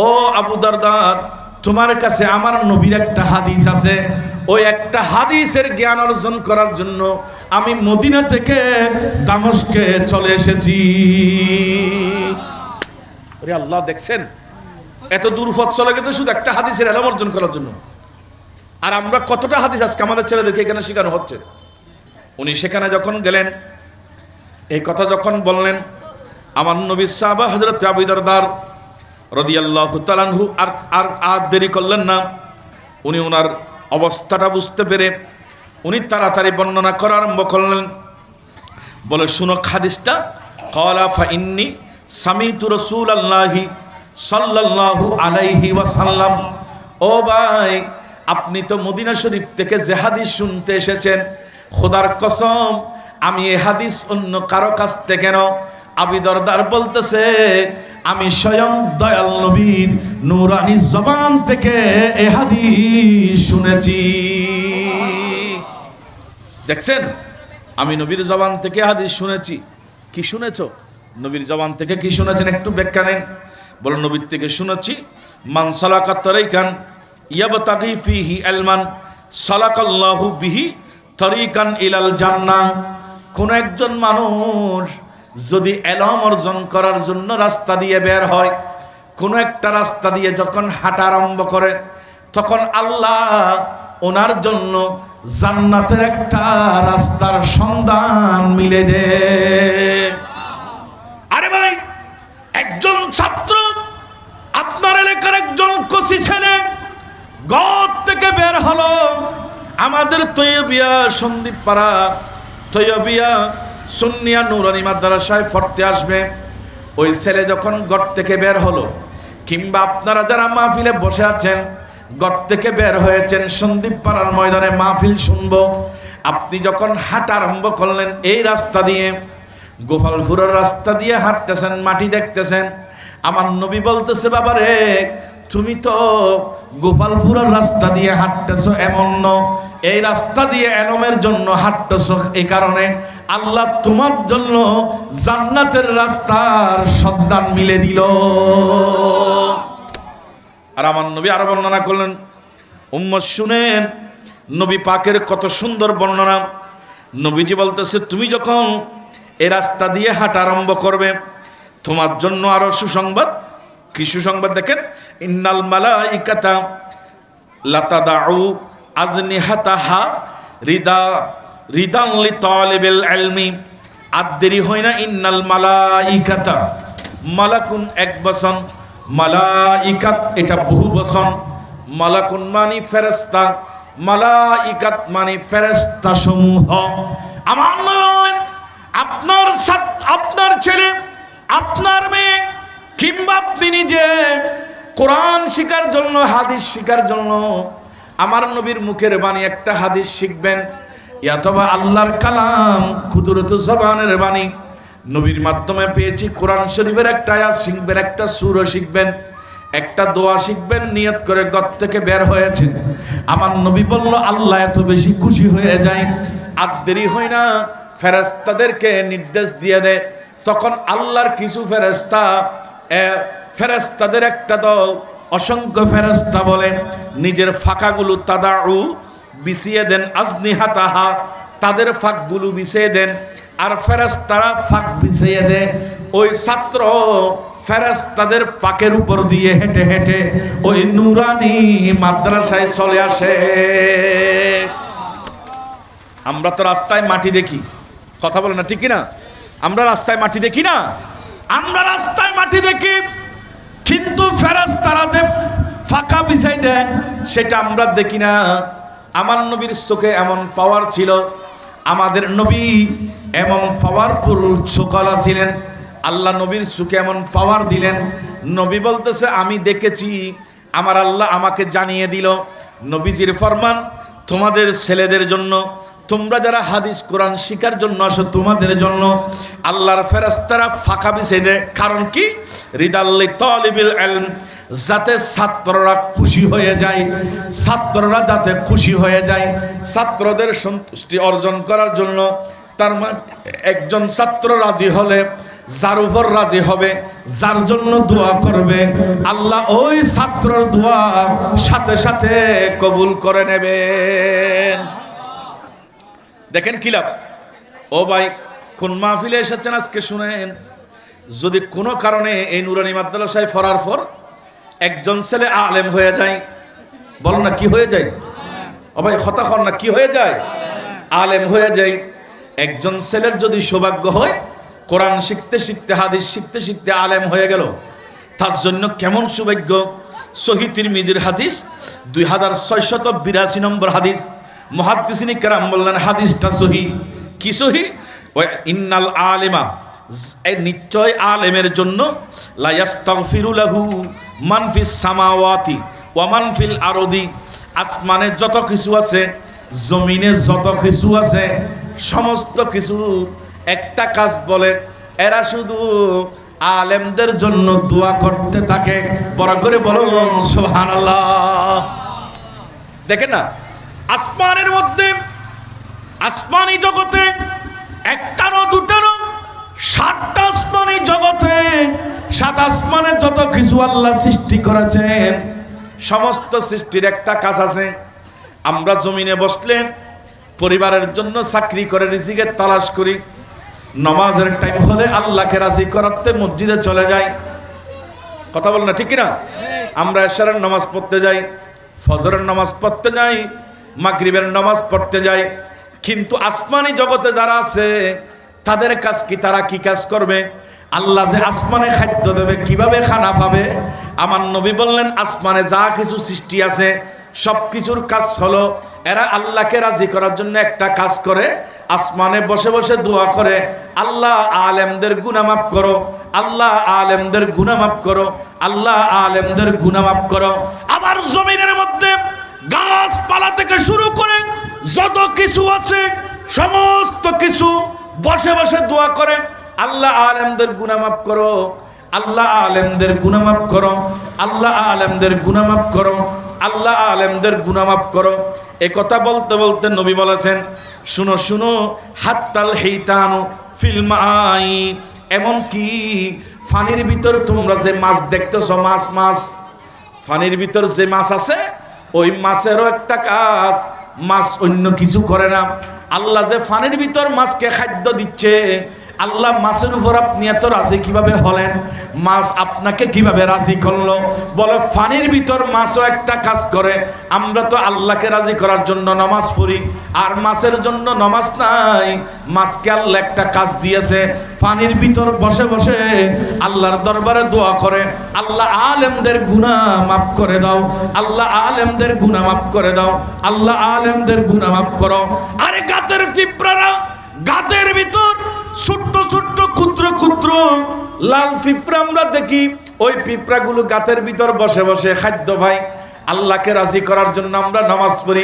ও আবু দারদার তোমার কাছে আমার নবীর একটা হাদিস আছে, ওই একটা হাদিসের জ্ঞান অর্জন করার জন্য আমি মদিনা থেকে দামেস্কে চলে এসেছি। আরে আল্লাহ, দেখছেন এত দূর পথ চলে গেছে শুধু একটা হাদিসের ইলম অর্জন করার জন্য। আর আমরা কতটা হাদিস আজকে আমাদের ছেলেদেরকে এখানে শেখানো হচ্ছে। উনি সেখানে যখন গেলেন, এই কথা যখন বললেন, আমার নবীর সাহাবা হযরত আবু দারদার রাদিয়াল্লাহু তাআলা আনহু আর দেরি করলেন না। উনি ওনার অবস্থাটা বুঝতে পেরে উনি তাড়াতাড়ি বর্ণনা করা আরম্ভ করলেন। বলে শুনো হাদিসটা, ক্বালা ফাইন্নী সামিতু রাসূলুল্লাহি সাল্লাল্লাহু আলাইহি ওয়াসাল্লাম। ও ভাই, আপনি তো মদিনা শরীফ থেকে যে হাদিস শুনতে এসেছেন, খোদার কসম আমি এই হাদিস অন্য কারো কাছ থেকে না। আবু দারদার বলতেছে আমি স্বয়ং দয়াল নবীর নূরানী জবান থেকে এই হাদিস শুনেছি। দেখছেন, আমি নবীর জবান থেকে হাদিস শুনেছি। কি শুনেছো? নবীর জবান থেকে কি শুনেছেন একটু ব্যাখ্যা নেন। বলো নবীর থেকে শুনেছি, মান সালাকা তারিকান ইয়াবতাগি ফিহি ইলমান সালাকাল্লাহু বিহি তারিকান ইলাল জান্নাহ। কোন একজন মানুষ যদি ইলম অর্জন করার জন্য রাস্তা দিয়ে বের হয়, কোন একটা রাস্তা দিয়ে যখন হাঁটা আরম্ভ করে, তখন আল্লাহ ওনার জন্য জান্নাতের একটা রাস্তার সন্ধান মিলে দেয়। আরে ভাই, একজন ছাত্র, আপনার এলাকার একজন কচি ছেলে ঘর থেকে বের হলো, আমাদের তৈয়বিয়া সন্দীপ পাড়া তৈয়বিয়া সুন্নিয়া নুরানি মাদ্রাসায় পড়তে আসবে। ওই ছেলে যখন ঘর থেকে বের হলো, কিংবা আপনারা যারা মাহফিলে বসে আছেন ঘর থেকে বের হয়েছেন সন্দীপ পাড়ার ময়দানে মাহফিল শুনবো, আপনি যখন হাঁটা আরম্ভ করলেন এই রাস্তা দিয়ে, গোপালপুরের রাস্তা দিয়ে হাঁটতেছেন, মাটি দেখতেছেন, আমার নবী বলতেছে বাবারে তুমি তো গোপালপুরের রাস্তা দিয়ে হাঁটতেছো এমন ন, এই রাস্তা দিয়ে ইলমের জন্য হাঁটতেছো, এই কারণে আল্লাহ তোমার জন্য জান্নাতের রাস্তার সন্ধান মিলে দিল। আর আমার নবী আরো বর্ণনা করলেন, উম্মত শুনেন নবী পাকের কত সুন্দর বর্ণনা। নবীজি বলতেছে তুমি যখন এই রাস্তা দিয়ে হাঁটা আরম্ভ করবে, তোমার জন্য আরো সুসংবাদ। কি সুসংবাদ দেখেন, ইন্নাল মালাইকাতা লাতাদাউ আযনিহাতাহা রিদান লিতালিবিল ইলমি। আর দেরি হয় না, ইন্নাল মালাইকাতা, মালাকুন এক বচন, মালাইকাত এটা বহু বচন, মালাকুন মানে ফেরেশতা, মালাইকাত মানে ফেরেশতা সমূহ। আমার নয়, আপনার ছেলে, আপনার মেয়ে, কিংবা আপনি নিজে কোরআন শিখার জন্য, হাদিস শিখার জন্য আমার নবীর মুখের বাণী একটা হাদিস শিখবেন, অথবা আল্লাহর কালাম কুদরত জবানের বাণী নবীর মাধ্যমে পেয়েছি। কোরআন শরীফের একটা আয়াত শিখবেন, একটা সূরা শিখবেন, একটা দোয়া শিখবেন, নিয়ত করে ঘর থেকে বের হয়েছেন। আমার নবী বলল আল্লাহ এত বেশি খুশি হয়ে যায়, আর দেরি হয় না, ফেরেশতাদেরকে নির্দেশ দিয়ে দেয়। তখন আল্লাহর কিছু ফেরেশতাদের একটা দল, অসংখ্য ফেরেশতা বলেন, নিজের ফাঁকাগুলো তাদাউ বিছিয়ে দেন, আজনিহাতাহা তাদের ফাঁকগুলো বিছিয়ে দেন, আর ফেরেশতারা ফাঁক বিছিয়ে দেয়। ওই ছাত্র ফেরেশতাদের পাকের উপর দিয়ে হেঁটে হেঁটে ওই নুরানি মাদ্রাসায় চলে আসে। আমরা তো রাস্তায় মাটি দেখি, কথা বলে না ঠিক কিনা? আমরা রাস্তায় মাটি দেখি না, আমরা রাস্তায় মাটি দেখি, কিন্তু ফেরেশতারা যে ফাঁকা বিছাই দেয় সেটা আমরা দেখি না। আমার নবীর চোখে এমন পাওয়ার ছিল, আমাদের নবী এমন পাওয়ারফুল চোখওয়ালা ছিলেন, আল্লাহ নবীর চোখে এমন পাওয়ার দিলেন। নবী বলতেছে আমি দেখেছি, আমার আল্লাহ আমাকে জানিয়ে দিল। নবীজির ফরমান তোমাদের ছেলেদের জন্য, তোমরা যারা হাদিস কোরআন শিখার জন্য আসো তোমাদের জন্য আল্লাহর ফেরেশতারা ফাঁকা বিছিয়ে দেয়। কারণ কি? রিদাল্লি তালিবিল ইলম, যাতে ছাত্ররা খুশি হয়ে যায়, ছাত্ররা যাতে খুশি হয়ে যায়, ছাত্রদের সন্তুষ্টি অর্জন করার জন্য। তার মানে একজন ছাত্র রাজি হলে যার উপর রাজি হবে, যার জন্য দোয়া করবে, আল্লাহ ওই ছাত্রর দোয়া সাথে সাথে কবুল করে নেবেন। দেখেন কি লাভ। ও ভাই, কোন মাহফিলে এসেছেন আজকে শুনেন, যদি কোনো কারণে এই নুরানি মাদ্রাসায় পড়ার পর একজন ছেলে আলেম হয়ে যায়, বলো না কি হয়ে যায়? ও ভাই কথা কর না, কি হয়ে যায়? আলেম হয়ে যায়। একজন ছেলের যদি সৌভাগ্য হয় কোরআন শিখতে শিখতে, হাদিস শিখতে শিখতে আলেম হয়ে গেল, তার জন্য কেমন সৌভাগ্য। সহিহ তিরমিজির হাদিস 2682 নম্বর হাদিস। মুহাদ্দিসিন কেরাম বললেন হাদিসটা সহিহ। কি সহিহ? ওই ইন্নাল আলিমা, নিশ্চয় আলেমের জন্য লা ইস্তাগফিরু লাহু মান ফিস সামাওয়াতি ওয়া মান ফিল আরদি, আসমানে যত কিছু আছে, জমিনে যত কিছু আছে, সমস্ত কিছু একটা কাজ বলে, এরা শুধু আলেমদের জন্য দোয়া করতে থাকে। বড় করে বলুন সুবহানাল্লাহ। দেখেন না, আসমানের মধ্যে, আসমানি জগতে একটা না দুটা না, 7টা আসমানি জগতে, 7 আসমানে যত কিছু আল্লাহ সৃষ্টি করেছেন, সমস্ত সৃষ্টির একটা কাজ আছে। আমরা জমিনে বসলে পরিবারের জন্য চাকরি করে রিজিকের তালাশ করি, নামাজের টাইম হলে আল্লাহকে রাজি করাতে মসজিদে চলে যাই। কথা বল না ঠিক কিনা? আমরা এশারের নামাজ পড়তে যাই, ফজরের নামাজ পড়তে যাই, মাগরিবের নামাজ পড়তে যাই, কিন্তু আসমানি জগতে যারা আছে তাদের কাজ কি? তারা কি কাজ করবে? আল্লাহ যে আসমানে খাদ্য দেবে, কিভাবে খানা পাবে? আমার নবী বললেন আসমানে যা কিছু সৃষ্টি আছে সব কিছুর কাজ হলো এরা আল্লাহকে রাজি করার জন্য একটা কাজ করে, আসমানে বসে বসে দোয়া করে, আল্লাহ আলেমদের গুনাহ মাফ করো, আল্লাহ আলেমদের গুনাহ মাফ করো, আল্লাহ আলেমদের গুনাহ মাফ করো। আবার জমিনের মধ্যে গাছপালা থেকে শুরু করে যত কিছু আছে সমস্ত কিছু বসে বসে দোয়া করে, আল্লাহ আলেমদের গুনাহ মাফ করো, আল্লাহ আলেমদের গুনাহ মাফ করো, আল্লাহ আলেমদের গুনাহ মাফ করো, আল্লাহ আলেমদের গুনাহ মাফ করো। এই কথা বলতে বলতে নবী বলেছেন, শুনো শুনো, হাত্তাল হিতানু ফিল মাই, এমন কি পানির ভিতর তোমরা যে মাছ দেখতেছো, মাছ পানির ভিতর যে মাছ আছে, ওই মাছেরও একটা কাজ, মাছ অন্য কিছু করে না। আল্লাহ যে পানির ভিতর মাছকে খাদ্য দিচ্ছে, আল্লাহ মাছের উপর আপনি এত রাজি কিভাবে হলেন? মাছ আপনাকে কিভাবে রাজি করলো? বলে পানির ভিতর মাছও একটা কাজ করে। আমরা তো আল্লাহকে রাজি করার জন্য নামাজ পড়ি, আর মাছের জন্য নামাজ নাই। মাছকে আল্লাহ একটা কাজ দিয়েছে, পানির ভিতর বসে বসে আল্লাহর দরবারে দোয়া করে, আল্লাহ আলেমদের গুনাহ মাফ করে দাও, আল্লাহ আলেমদের গুনাহ মাফ করে দাও, আল্লাহ আলেমদের গুনাহ মাফ করো। আরে গাতের পিঁপড়ারা, গাতের ভিতর ছোট্ট ছোট্ট ক্ষুদ্র ক্ষুদ্র লাল পিঁপড়া আমরা দেখি, ওই পিঁপড়াগুলো গাতের ভিতর বসে বসে খাদ্য ভাই। আল্লাহকে রাজি করার জন্য আমরা নামাজ পড়ি,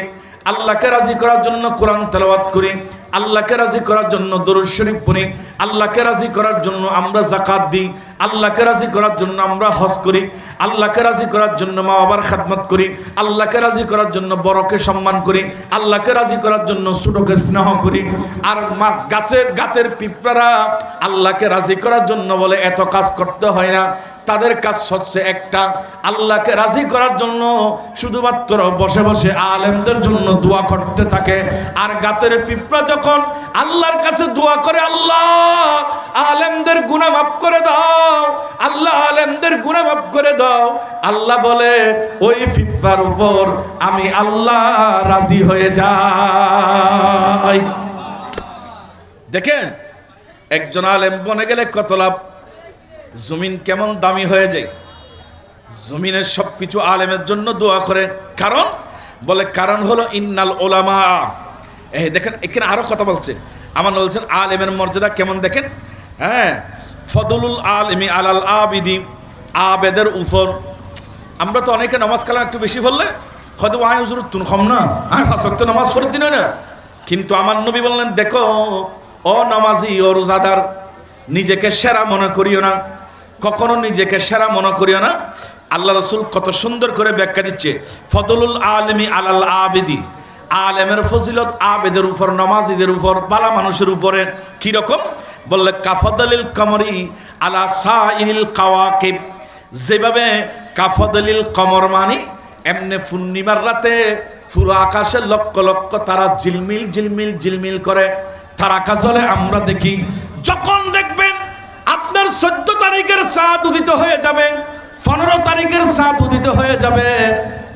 আল্লাহকে রাজি করার জন্য কোরআন তেলাওয়াত করি, আল্লাহকে রাজি করার জন্য দরুদ শরীফ পড়ি, আল্লাহকে রাজি করার জন্য আমরা যাকাত দিই, আল্লাহকে রাজি করার জন্য আমরা হজ করি, আল্লাহকে রাজি করার জন্য মা বাবার খেদমত করি, আল্লাহকে রাজি করার জন্য বড়কে সম্মান করি, আল্লাহকে রাজি করার জন্য ছোটকে স্নেহ করি। আর গাতের পিঁপড়ারা আল্লাহকে রাজি করার জন্য বলে এত কাজ করতে হয় না, তাদের কাজ হচ্ছে একটা, আল্লাহকে রাজি করার জন্য শুধুমাত্র বসে বসে আলেমদের জন্য দোয়া করতে থাকে। আর গাতের পিঁপড়া যখন আল্লাহর কাছে দোয়া করে, আল্লাহ আলেমদের গুনাহ মাফ করে দাও, আল্লাহ আলেমদের গুনাহ মাফ করে দাও, আল্লাহ বলে ওই পিঁপড়ার উপর আমি আল্লাহ রাজি হয়ে যাই। দেখেন একজন আলেম বনে গেলে কত লাভ, জমিন কেমন দামি হয়ে যায়। জমিনের সবকিছু আলেমের জন্য দোয়া করে, কারণ হলো ইন্নাল উলামা। এই দেখেন এখানে আরো কথা বলছে, আমার বলছেন আলেমের মর্যাদা কেমন দেখেন। হ্যাঁ, ফদলুল আলিমি আলাল আবিদি, আবেদের উপর। আমরা তো অনেকে নামাজ কালাম একটু বেশি বললে হয়তো আয় হুজুর তুন কম না, হ্যাঁ ফাঁসক্ত নামাজ পড়ে দিন না, কিন্তু আমার নবী বললেন দেখো ও নামাজি ও রোজাদার, নিজেকে সেরা মনে করিও না, কখনো নিজেকে সেরা মনে করিও না। আল্লাহ রসুল কত সুন্দর করে ব্যাখ্যা দিচ্ছে, ফদলুল আলিমি আলাল আবিদি, আলেমের ফজিলত আবেদের উপর, নামাজিদের উপর, বালা মানুষের উপরে। কিরকম বললে কাফাদালিল কমরি আলা সাইনিল কাওয়াকিব, যেভাবে কাফাদালিল কমর মানি এমনি পূর্ণিমার রাতে পুরো আকাশে লক্ষ লক্ষ তারা ঝিলমিল ঝিলমিল ঝিলমিল করে তারাকা জ্বলে আমরা দেখি। যখন দেখবেন আপনার 14 তারিখের চাঁদ উদিত হয়ে যাবে, 15 তারিখের চাঁদ উদিত হয়ে যাবে,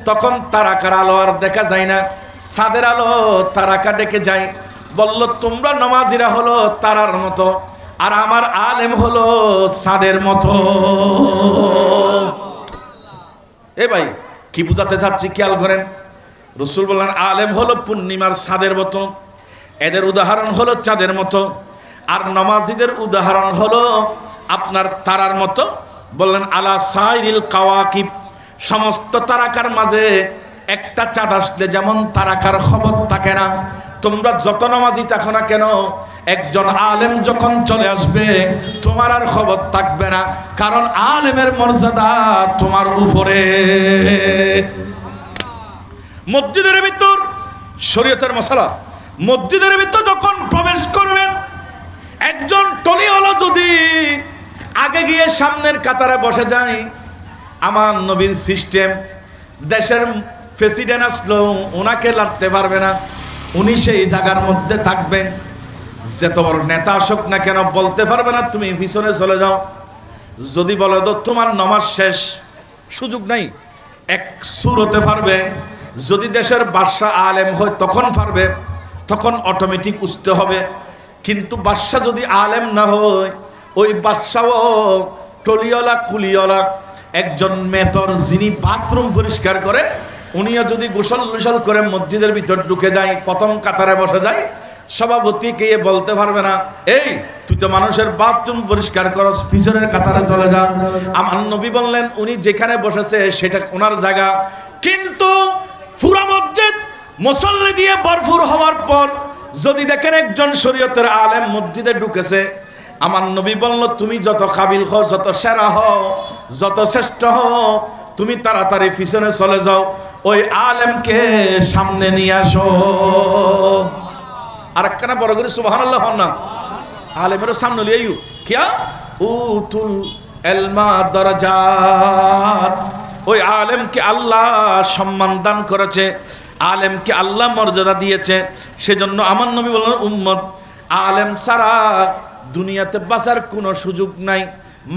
তখন তারাকার আলো আর দেখা যায় না, চাঁদের আলো তারাকা ডেকে যায়। বলল তোমরা নামাজিরা হলো তারার মতো, আর আমার আলেম হলো চাঁদের মতো। এ ভাই কি বুঝাতে চাচ্ছি খেয়াল করেন। রসুল বললেন আলেম হলো পূর্ণিমার চাঁদের মতো, এদের উদাহরণ হলো চাঁদের মতো, আর নামাজিদের উদাহরণ হলো আপনার তারার মতো। বললেন আলা সাইরিল কাওয়াকিব, সমস্ত তারাকার মাঝে একটা চাঁদ আসলে যেমন তারাকার খবর থাকে না, তোমরা যত নামাজি থাকো না কেন, একজন আলেম যখন চলে আসবে তোমার আর খবর থাকবে না, কারণ আলেমের মর্যাদা তোমার উপরে। মসজিদের ভিতর শরীয়তের মশালা, মসজিদের ভিতর যখন প্রবেশ করবেন, একজন টলিওয়ালা যদি আগে গিয়ে সামনের কাতারে বসে যায়, আমার নবীর সিস্টেম, দেশের প্রেসিডেন্ট আসলো ওনাকে লাগতে পারবে না, উনি সেই জায়গার মধ্যে থাকবেন। যত বড় নেতা আসুক না কেন বলতে পারবে না তুমি পিছনে চলে যাও। যদি বলে তো তোমার নামাজ শেষ, সুযোগ নাই, এক সুর হতে পারবে। যদি দেশের বাদশাহ আলেম হয় তখন পারবে, তখন অটোমেটিক উঠতে হবে। কিন্তু বাদশাহ যদি আলেম না হয়, ওই বাদশাহ টলিওয়ালা কুলিওয়ালা একজন মেথর যিনি বাথরুম পরিষ্কার করে, উনিও যদি গোসল করে মসজিদের ভিতর ঢুকে যায়, প্রথম কাতারে বসে যায়, সভাপতিকে বলতে পারবে না এই তুই তো মানুষের বাথরুম পরিষ্কার করস, পিছনের কাতারে চলে যা। আমার নবী বললেন উনি যেখানে বসেছে সেটা ওনার জায়গা। কিন্তু পুরা মসজিদ মুসল্লি দিয়ে ভরপুর হওয়ার পর যদি দেখেন একজন শরীয়তের আলেম মসজিদে ঢুকেছে, আমার নবী বলল তুমি যত কাবিল হও, যত সেরা হও, যত শ্রেষ্ঠ হও, তুমি তাড়াতাড়ি পিছনে চলে যাও, ওই আলেমকে সামনে নিয়ে আসো। আর একখানা বড় করে সুবহানাল্লাহ হন না, আলেমেরও সামনে লিয়ে কিয়া উতুল ইলমা দরজাত, ওই আলেমকে আল্লাহ সম্মান দান করেছে, আলেমকে আল্লাহ মর্যাদা দিয়েছে। সেজন্য আমার নবী বললেন উম্মত আলেম ছাড়া দুনিয়াতে বাঁচার কোনো সুযোগ নাই।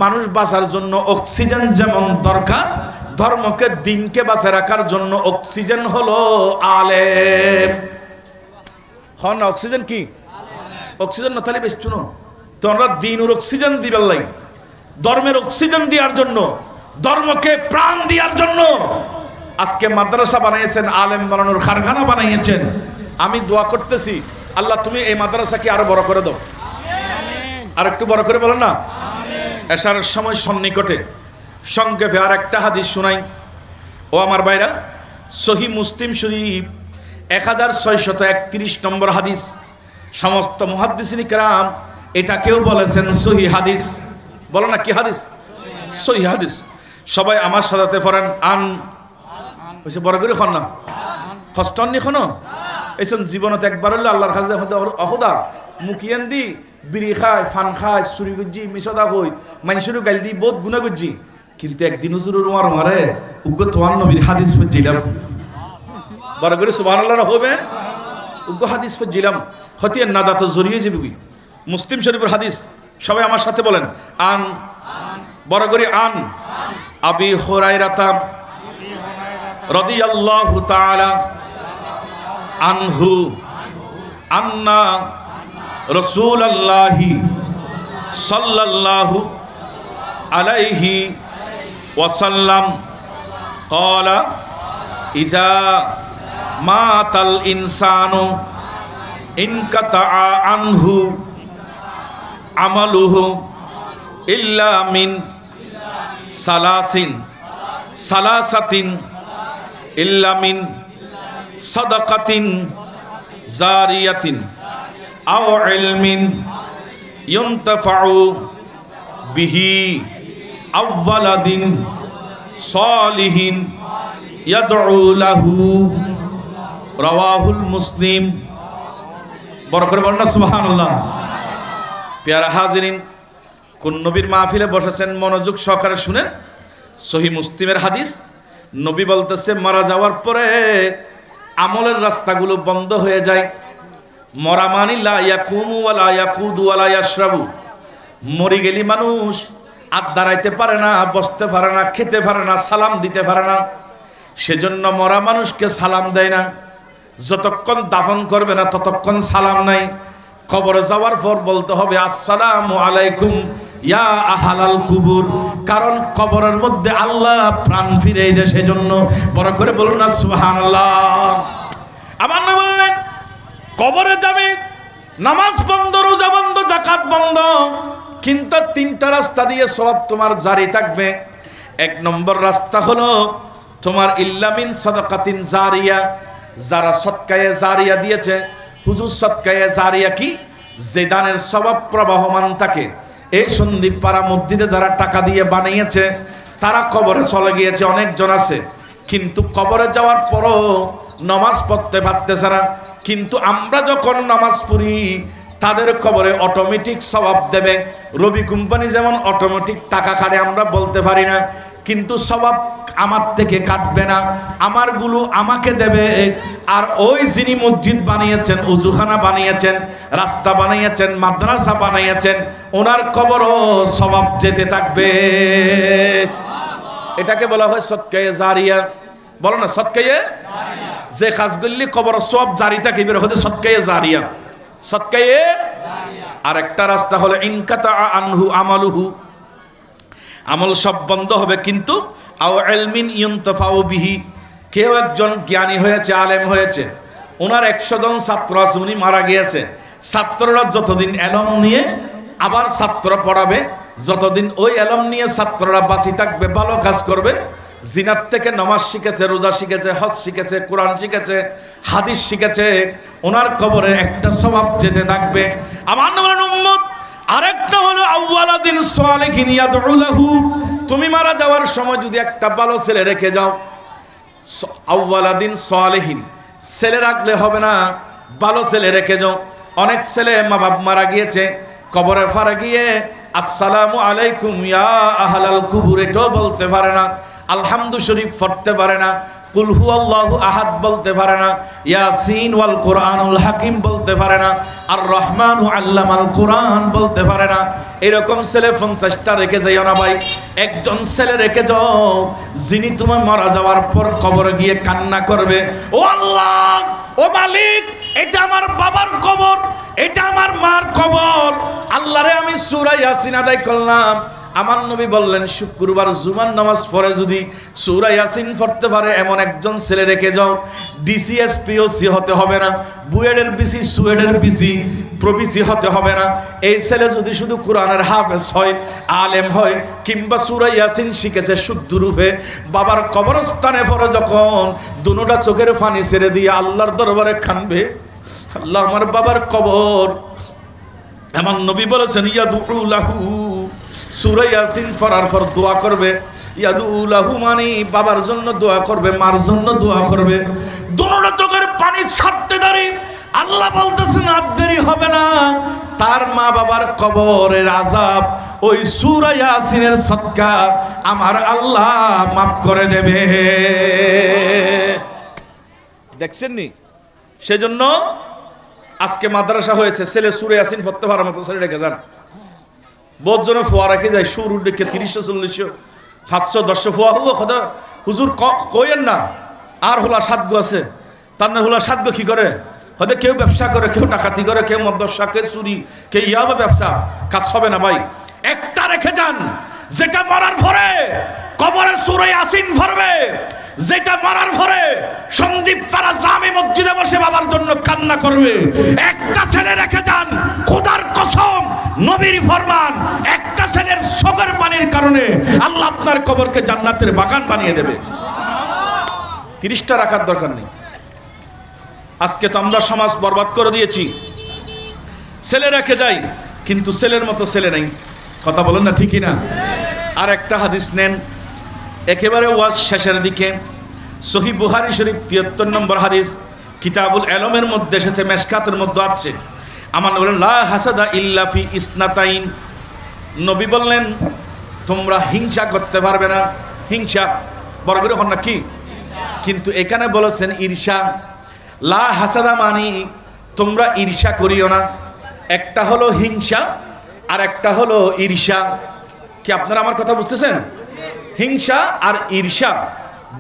মানুষ বাঁচার জন্য অক্সিজেন যেমন দরকার, ধর্মকে দিনকে বাঁচে রাখার জন্য অক্সিজেন হলো আলেম। হন না অক্সিজেন কি? অক্সিজেন না তাহলে বেশ শুনো, তোমরা দিনের অক্সিজেন দিবার লাই, ধর্মের অক্সিজেন দেওয়ার জন্য, ধর্মকে প্রাণ দেওয়ার জন্য আজকে মাদ্রাসা বানিয়েছেন, আলেম বানানোর কারখানা বানিয়েছেন। আমি দোয়া করতেছি আল্লাহ তুমি এই মাদ্রাসাকে আরো বড় করে দাও, আর একটু বড় করে বলেন না। এশার সময় সন্নিকটে সংক্ষেপে আর একটা হাদিস শোনাই। ও আমার ভাইরা, সহিহ মুসলিম শরীফ 1631 নম্বর হাদিস। সমস্ত মুহাদ্দিসিন কিরাম এটাকেও বলেছেন সহিহ হাদিস। বলো না কি হাদিস? সহিহ হাদিস। সবাই আমার সাথে পড়েন। আন হইছে বড় করে খন না কষ্ট নি খন এইসব জীবনত একবার হলে আল্লাহর কাছে অহদা মুখিয়ান দি বিড়ি খায়, ফান খায়, চুরি গুজি, মিশদা কই, মানুষেরও গাইল দি বহুত গুণা গুজি, কিন্তু একদিন হুজুরের মার মারে উগ্র তোমার নবীর হাদিস বুঝছিলাম। বড় করে সুবহানাল্লাহ হবে উগ্র হাদিস বুঝছিলাম, হতিয়ার নাজাত জড়িয়ে যাবি। মুসলিম শরীফের হাদিস। সবাই আমার সাথে বলেন আন, বড় করে আন। আবি হুরায়রা রাদিয়াল্লাহু তাআলা আনহু আন্না রাসূলুল্লাহি সাল্লাল্লাহু আলাইহি ওয়াসাল্লাম ক্বালা ইযা মাতাল ইনসানু ইনকাতাআ আনহু আমালুহু ইল্লা মিন সালাসাতিন ইল্লা মিন সাদাকাতিন জারিয়াতিন আও ইলমিন ইউনতাফাউ বিহি আও ওয়ালাদিন সালিহিন ইয়াদউ লাহু রাওয়াহুল মুসলিম। বড় করে বলেন না সুবহানাল্লাহ। প্যারা হাজিরিন, কোন নবীর মাহফিলে বসেছেন মনোযোগ সহকারে শুনেন। সহিহ মুসলিমের হাদিস। নবী বলতেছে মারা যাওয়ার পরে আমলের রাস্তাগুলো বন্ধ হয়ে যায়। মরা মানি লা ইয়াকুমু ওয়া লা ইয়াকুদু ওয়া লা ইয়াশরাবু। মরি গেলি মানুষ আর দাঁড়াইতে পারে না, বসতে পারে না, খেতে পারে না, সালাম দিতে পারে না। সেজন্য মরা মানুষকে সালাম দেয় না। যতক্ষণ দাফন করবে না ততক্ষণ সালাম নাই। কবরে যাওয়ার পর বলতে হবে আসসালামু আলাইকুম ইয়া আহলাল কুবুর, কারণ কবরের মধ্যে আল্লাহ প্রাণ ফিরে দেয়। সেজন্য বড় করে বলুন না সুবহানাল্লাহ। আমার নবী বললেন কবরে যাবে, নামাজ বন্ধ, রোজা বন্ধ, যাকাত বন্ধ, কিন্তু তিনটা রাস্তা দিয়ে সওয়াব তোমার জারি থাকবে। এক নম্বর রাস্তা হলো তোমার ইল্লা মিন সাদাকাতিন জারিয়া, যারা সদকায়ে জারিয়া দিয়েছে। হুজুর সদকায়ে জারিয়া কি? যে দানের সওয়াব প্রবাহমান থাকে। এই সন্দীপ পাড়া মসজিদে যারা টাকা দিয়ে বানিয়েছে তারা কবরে চলে গিয়েছে, অনেকজন আছে, কিন্তু কবরে যাওয়ার পরও নামাজ পড়তে পারতেছে না। কিন্তু আমরা যখন নামাজ পড়ি তাদের কবরে অটোমেটিক সওয়াব দেবে। রবি কোম্পানি যেমন অটোমেটিক টাকা কাটে আমরা বলতে পারি না, কিন্তু সওয়াব আমার থেকে কাটবে না, আমারগুলো আমাকে দেবে। আর ওই যিনি মসজিদ বানিয়েছেন, উজুখানা বানিয়েছেন, রাস্তা বানিয়েছেন, মাদ্রাসা বানিয়েছেন, ওনার কবরও সওয়াব যেতে থাকবে। এটাকে বলা হয় সদকায়ে জারিয়া। বলো না সদকায়ে যে কাজগুলি কবর সওয়াব জারি থাকে বের হতে সদকায়ে জারিয়া। সদকায়ে আর একটা রাস্তা হলো ইনকাতা আনহু আমালুহু, আমল সব বন্ধ হবে, কিন্তু আও ইলমিন ইউনতাফাউ বিহি, কেউ একজন জ্ঞানী হয়েছে, আলেম হয়েছে, ওনার 100 জন ছাত্র আছে, উনি মারা গিয়েছে, ছাত্ররা যতদিন এলম নিয়ে আবার ছাত্র পড়াবে, যতদিন ওই এলম নিয়ে ছাত্ররা বাঁচি থাকবে, ভালো কাজ করবে, জিনাত থেকে নামাজ শিখেছে, রোজা শিখেছে, হজ শিখেছে, কোরআন শিখেছে, হাদিস শিখেছে, ওনার কবরে একটা সওয়াব যেতে থাকবে। আমার নবীর উম্মত আরেকটা হলো আউয়ালাদিন সালিহিন ইয়াদউ লাহু। তুমি মারা যাওয়ার সময় যদি একটা ভালো ছেলে রেখে যাও, আউয়ালাদিন সালিহিন, ছেলে রাখলে হবে না, ভালো ছেলে রেখে যাও। অনেক ছেলে মা বাপ মারা গিয়েছে, কবরে ফারা গিয়ে আসসালামু আলাইকুম ইয়া আহলাল কুবুর এটাও বলতে পারে না, আলহামদু শরীফ পড়তে পারে না, কুল হুয়াল্লাহু আহাদ বলতে পারে না, ইয়াসিন ওয়াল কুরআনুল হাকিম বলতে পারে না, আর রহমানু আল্লামাল কুরআন বলতে পারে না। এরকম ছেলে 50টা রেখে যাইও না ভাই। একজন ছেলে রেখে যাও যিনি তুমি মারা যাওয়ার পর কবরে গিয়ে কান্না করবে, ও আল্লাহ, ও মালিক, এটা আমার বাবার কবর, এটা আমার মার কবর, আল্লাহরে আমি সূরা ইয়াসিন আদায় করলাম, আমার নবী বললেন শুক্রবার জুমার নামাজ পড়ে যদি সূরা ইয়াসিন পড়তে পারে এমন একজন ছেলে রেখে যাও। ডিসিএসপিওসি হতে হবে না, বুয়েটের বিসি, সুয়েটের বিসি, প্রবিসি হতে হবে না। এই ছেলে যদি শুধু কোরআনের হাফেজ হয়, আলেম হয়, কিংবা সূরা ইয়াসিন শিখেছে শুদ্ধ রূপে, বাবার কবরস্থানে পড়ে যখন দুনোটা চোখের পানি ছেড়ে দিয়ে আল্লাহর দরবারে কাঁদবে, আল্লাহ আমার বাবার কবর, আমার নবী বলেছেন ইয়াদু লাহু, সূরা ইয়াসিন পড়ার পর দোয়া করবে। ইয়াদু লাহু মানে বাবার জন্য দোয়া করবে, মার জন্য দোয়া করবে। দুনোটা চোখের পানি ছাড়তে দাঁড়ি আল্লাহ বলতেছেন আর দেরি হবে না, তার মা বাবার কবরের আযাব ওই সূরা ইয়াসিনের সদকা আমার আল্লাহ মাফ করে দেবে। দেখছেন নি? সেজন্য আজকে মাদ্রাসা হয়েছে, ছেলে সূরা ইয়াসিন পড়তে পারার মতো ছেলে রেখে যান। বহুত জনে ফোয়া রেখে যায়, সুর ডেকে ৩০০ ৪০০ ৭০০ ১০০ ফোয়া হবো কথা হুজুর কইেন না। আর হোলা সাতগো আছে, তার না হোলা সাতগো কি করে? হয়তো কেউ ব্যবসা করে, কেউ ডাকাতি করে, কেউ মদ ব্যবসা, কেউ চুরি, কেউ ইয়াবা ব্যবসা। কাজ হবে না ভাই, একটা রেখে যান যেটা মরার পরে কবরে সূরা ইয়াসিন পড়বে, যেটা মারার পরে সন্দীপ তারা জামে মসজিদে বসে বাবার জন্য কান্না করবে। একটা ছেলে রেখে যান, খোদার কসম, নবীর ফরমান, একটা ছেলের চোখের পানির কারণে আল্লাহ আপনার কবরকে জান্নাতের বাগান বানিয়ে দেবে। 30টা রাখার দরকার নেই। আজকে তো আমরা সমাজ বরবাদ করে দিয়েছি। ছেলে রেখে যাই কিন্তু ছেলের মতো ছেলে নাই। কথা বলেন না, ঠিকই না? আর একটা হাদিস নেন, একেবারে ওয়াজ শেষের দিকে, সহিহ বুখারী শরীফ 73 নম্বর হাদিস, কিতাবুল ইলমের মধ্যে এসেছে, মেশকাতের মধ্যে আছে। আমার নবী বলেন লা হাসাদা ইল্লা ফি ইসনাতাইন। নবী বললেন তোমরা হিংসা করতে পারবে না। হিংসা বড় করে হন না কি? কিন্তু এখানে বলেছেন ঈর্ষা। লা হাসাদা মানে তোমরা ঈর্ষা করিও না। একটা হলো হিংসা আর একটা হলো ঈর্ষা। কি আপনারা আমার কথা বুঝতেছেন? হিংসা আর ঈর্ষা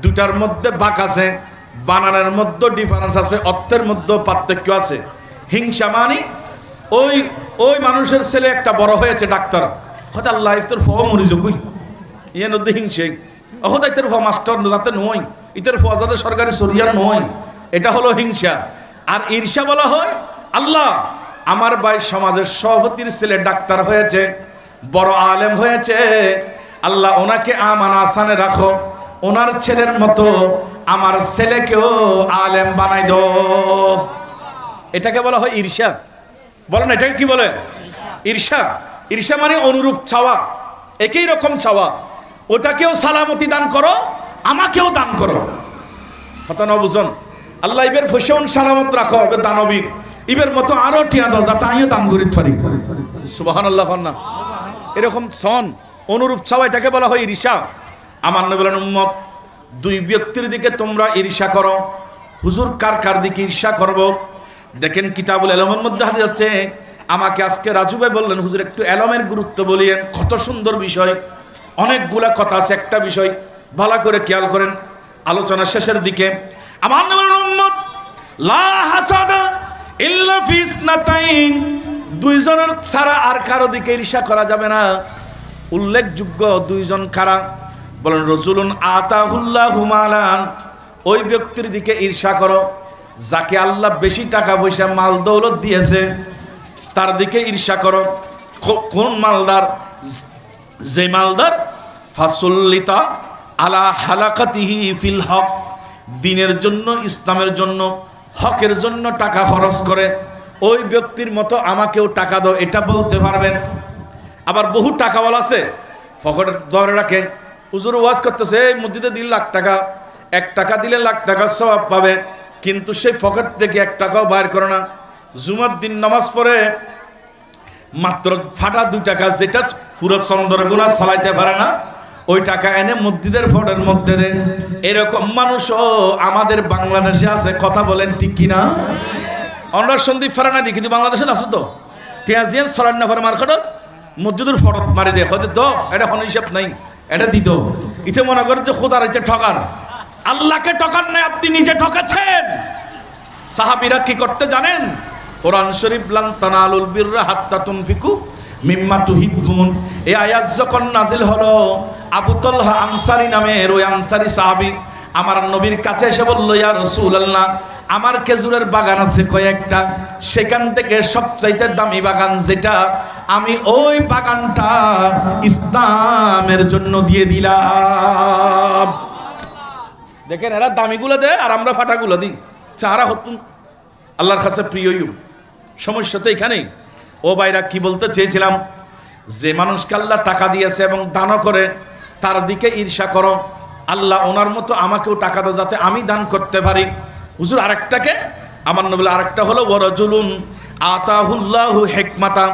দুটার মধ্যে বাঁক আছে, বানানের মধ্যে ডিফারেন্স আছে, অর্থের মধ্যে পার্থক্য আছে। হিংসা মানে ওই ওই মানুষের ছেলে একটা বড় হয়েছে ডাক্তার, হয়তো আল্লাহ ইফতার ফ মরিজ কই ইয়ে নদী হিংসে, হয়তো ইতার ফ মাস্টার যাতে নয়, ইতার ফ যাতে সরকারি সরিয়ার নয়, এটা হলো হিংসা। আর ঈর্ষা বলা হয় আল্লাহ আমার ভাই সমাজের সভাপতির ছেলে ডাক্তার হয়েছে, বড় আলেম হয়েছে, আল্লাহ ওনাকে আমান আসানে রাখো, ওনার ছেলের মতো আমার ছেলেকেও আলেম বানাই দাও। এটাকে বলা হয় ঈর্ষা। বলেন এটাকে কি বলে? ঈর্ষা। ঈর্ষা মানে অনুরূপ চাওয়া, একই রকম চাওয়া। ওটাকেও সালামতি দান করো, আমাকেও দান করো। কথা না বুঝুন? আল্লাহ ইবের ফসন সালামত রাখো, দানবীর ইবের মতো আরো টিয়া দাও যাতে আমিও দান করি পারি। সুবহানাল্লাহ না? এরকম সন অনুরূপ চাওয়া, এটাকে বলা হয় ঈর্ষা। আমার নবী বলেন উম্মত দুই ব্যক্তির দিকে তোমরা ঈর্ষা করো। হুজুর কার কার দিকে ঈর্ষা করব? দেখেন কিতাবুল ইলমের মধ্যে হাদিস আছে। আমাকে আজকে রাজু ভাই বললেন হুজুর একটু ইলমের গুরুত্ব বলিয়েন। কত সুন্দর বিষয়, অনেকগুলা কথা আছে, একটা বিষয় ভালো করে খেয়াল করেন আলোচনা শেষের দিকে। আমার নবী বলেন উম্মত লা হাসাদা ইল্লা ফি ইসনাতাইন, দুইজনের ছাড়া আর কারো দিকে ঈর্ষা করা যাবে না। উল্লেখযোগ্য দুইজন কারা? বলেন রাজুলুন আতাহুল্লাহু মালান, ওই ব্যক্তির দিকে ঈর্ষা করো যাকে আল্লাহ বেশি টাকা পয়সা মাল দৌলত দিয়েছে, তার দিকে ঈর্ষা করো। কোন মালদার? যে মালদার ফাসুল্লিতা আলা হালাকাতিহি ফিল হক, দ্বীনের জন্য, ইসলামের জন্য, হকের জন্য টাকা খরচ করে, ওই ব্যক্তির মতো আমাকেও টাকা দাও, এটা বলতে পারবেন। আবার বহু টাকাওয়ালা আছে পকেটে ধরে রাখে, হুজুর ওয়াজ করতেছে এই মসজিদে 2 লাখ টাকা, 1 টাকা দিলে লাখ টাকার সওয়াব পাবে, কিন্তু সেই পকেট থেকে 1 টাকাও বাইর করে না। জুমার দিন নামাজ পড়ে মাত্র ফাটা 2 টাকা, যেটা পুরো চন্দ্রগুনা চালাইতে পারে না, ওই টাকা এনে মসজিদের ফটের মধ্যে দেন। এরকম মানুষও আমাদের বাংলাদেশে আছে। কথা বলেন ঠিক কিনা? আমরা সন্দীপ ফারানা দিই, কিন্তু বাংলাদেশে আছে তো পেঁয়াজিয়ান সরান্না ফার মার্কেট মসজিদের ফটক মারি দেয়, হয়তো তো এটা কোনো হিসাব নাই, এটা দিত। ইতে মনে করেন যে খোদার হচ্ছে ঠকার, আল্লাহকে ঠকার নাই, আপনি নিজে ঠকেছেন। সাহাবীরা কি করতে জানেন? কোরআন শরীফ লান তানালুল বিররা হাত্তা তুনফিকু মিম্মা তুহিব্বুন। এই আয়াত যখন নাজিল হলো, আবু তালহা আনসারী নামের ওই আনসারী সাহাবী আমার নবীর কাছে এসে বলল, ইয়া রাসূলুল্লাহ, আমার খেজুরের বাগান আছে কয়েকটা, সেখান থেকে সবচাইতে দামি বাগান যেটা, আমি ওই বাগানটা ইসলামের জন্য দিয়ে দিলাম। দেখেন, এরা দামিগুলো দেয় আর আমরা ফাটাগুলো দিই। চারা হতুন আল্লাহর কাছে প্রিয়। সমস্যা তো এখানেই। ও ভাইরা, কি বলতে চেয়েছিলাম, যে মানুষকে আল্লাহ টাকা দিয়েছে এবং দানও করে, তার দিকে ঈর্ষা করো। আল্লাহ ওনার মতো আমাকেও টাকা দাও যাতে আমি দান করতে পারি। হুজুর আরেকটাকে, আমার নবী আরেকটা হলো ওয়ারাজুলুন আতাহুল্লাহু হিকমাতা,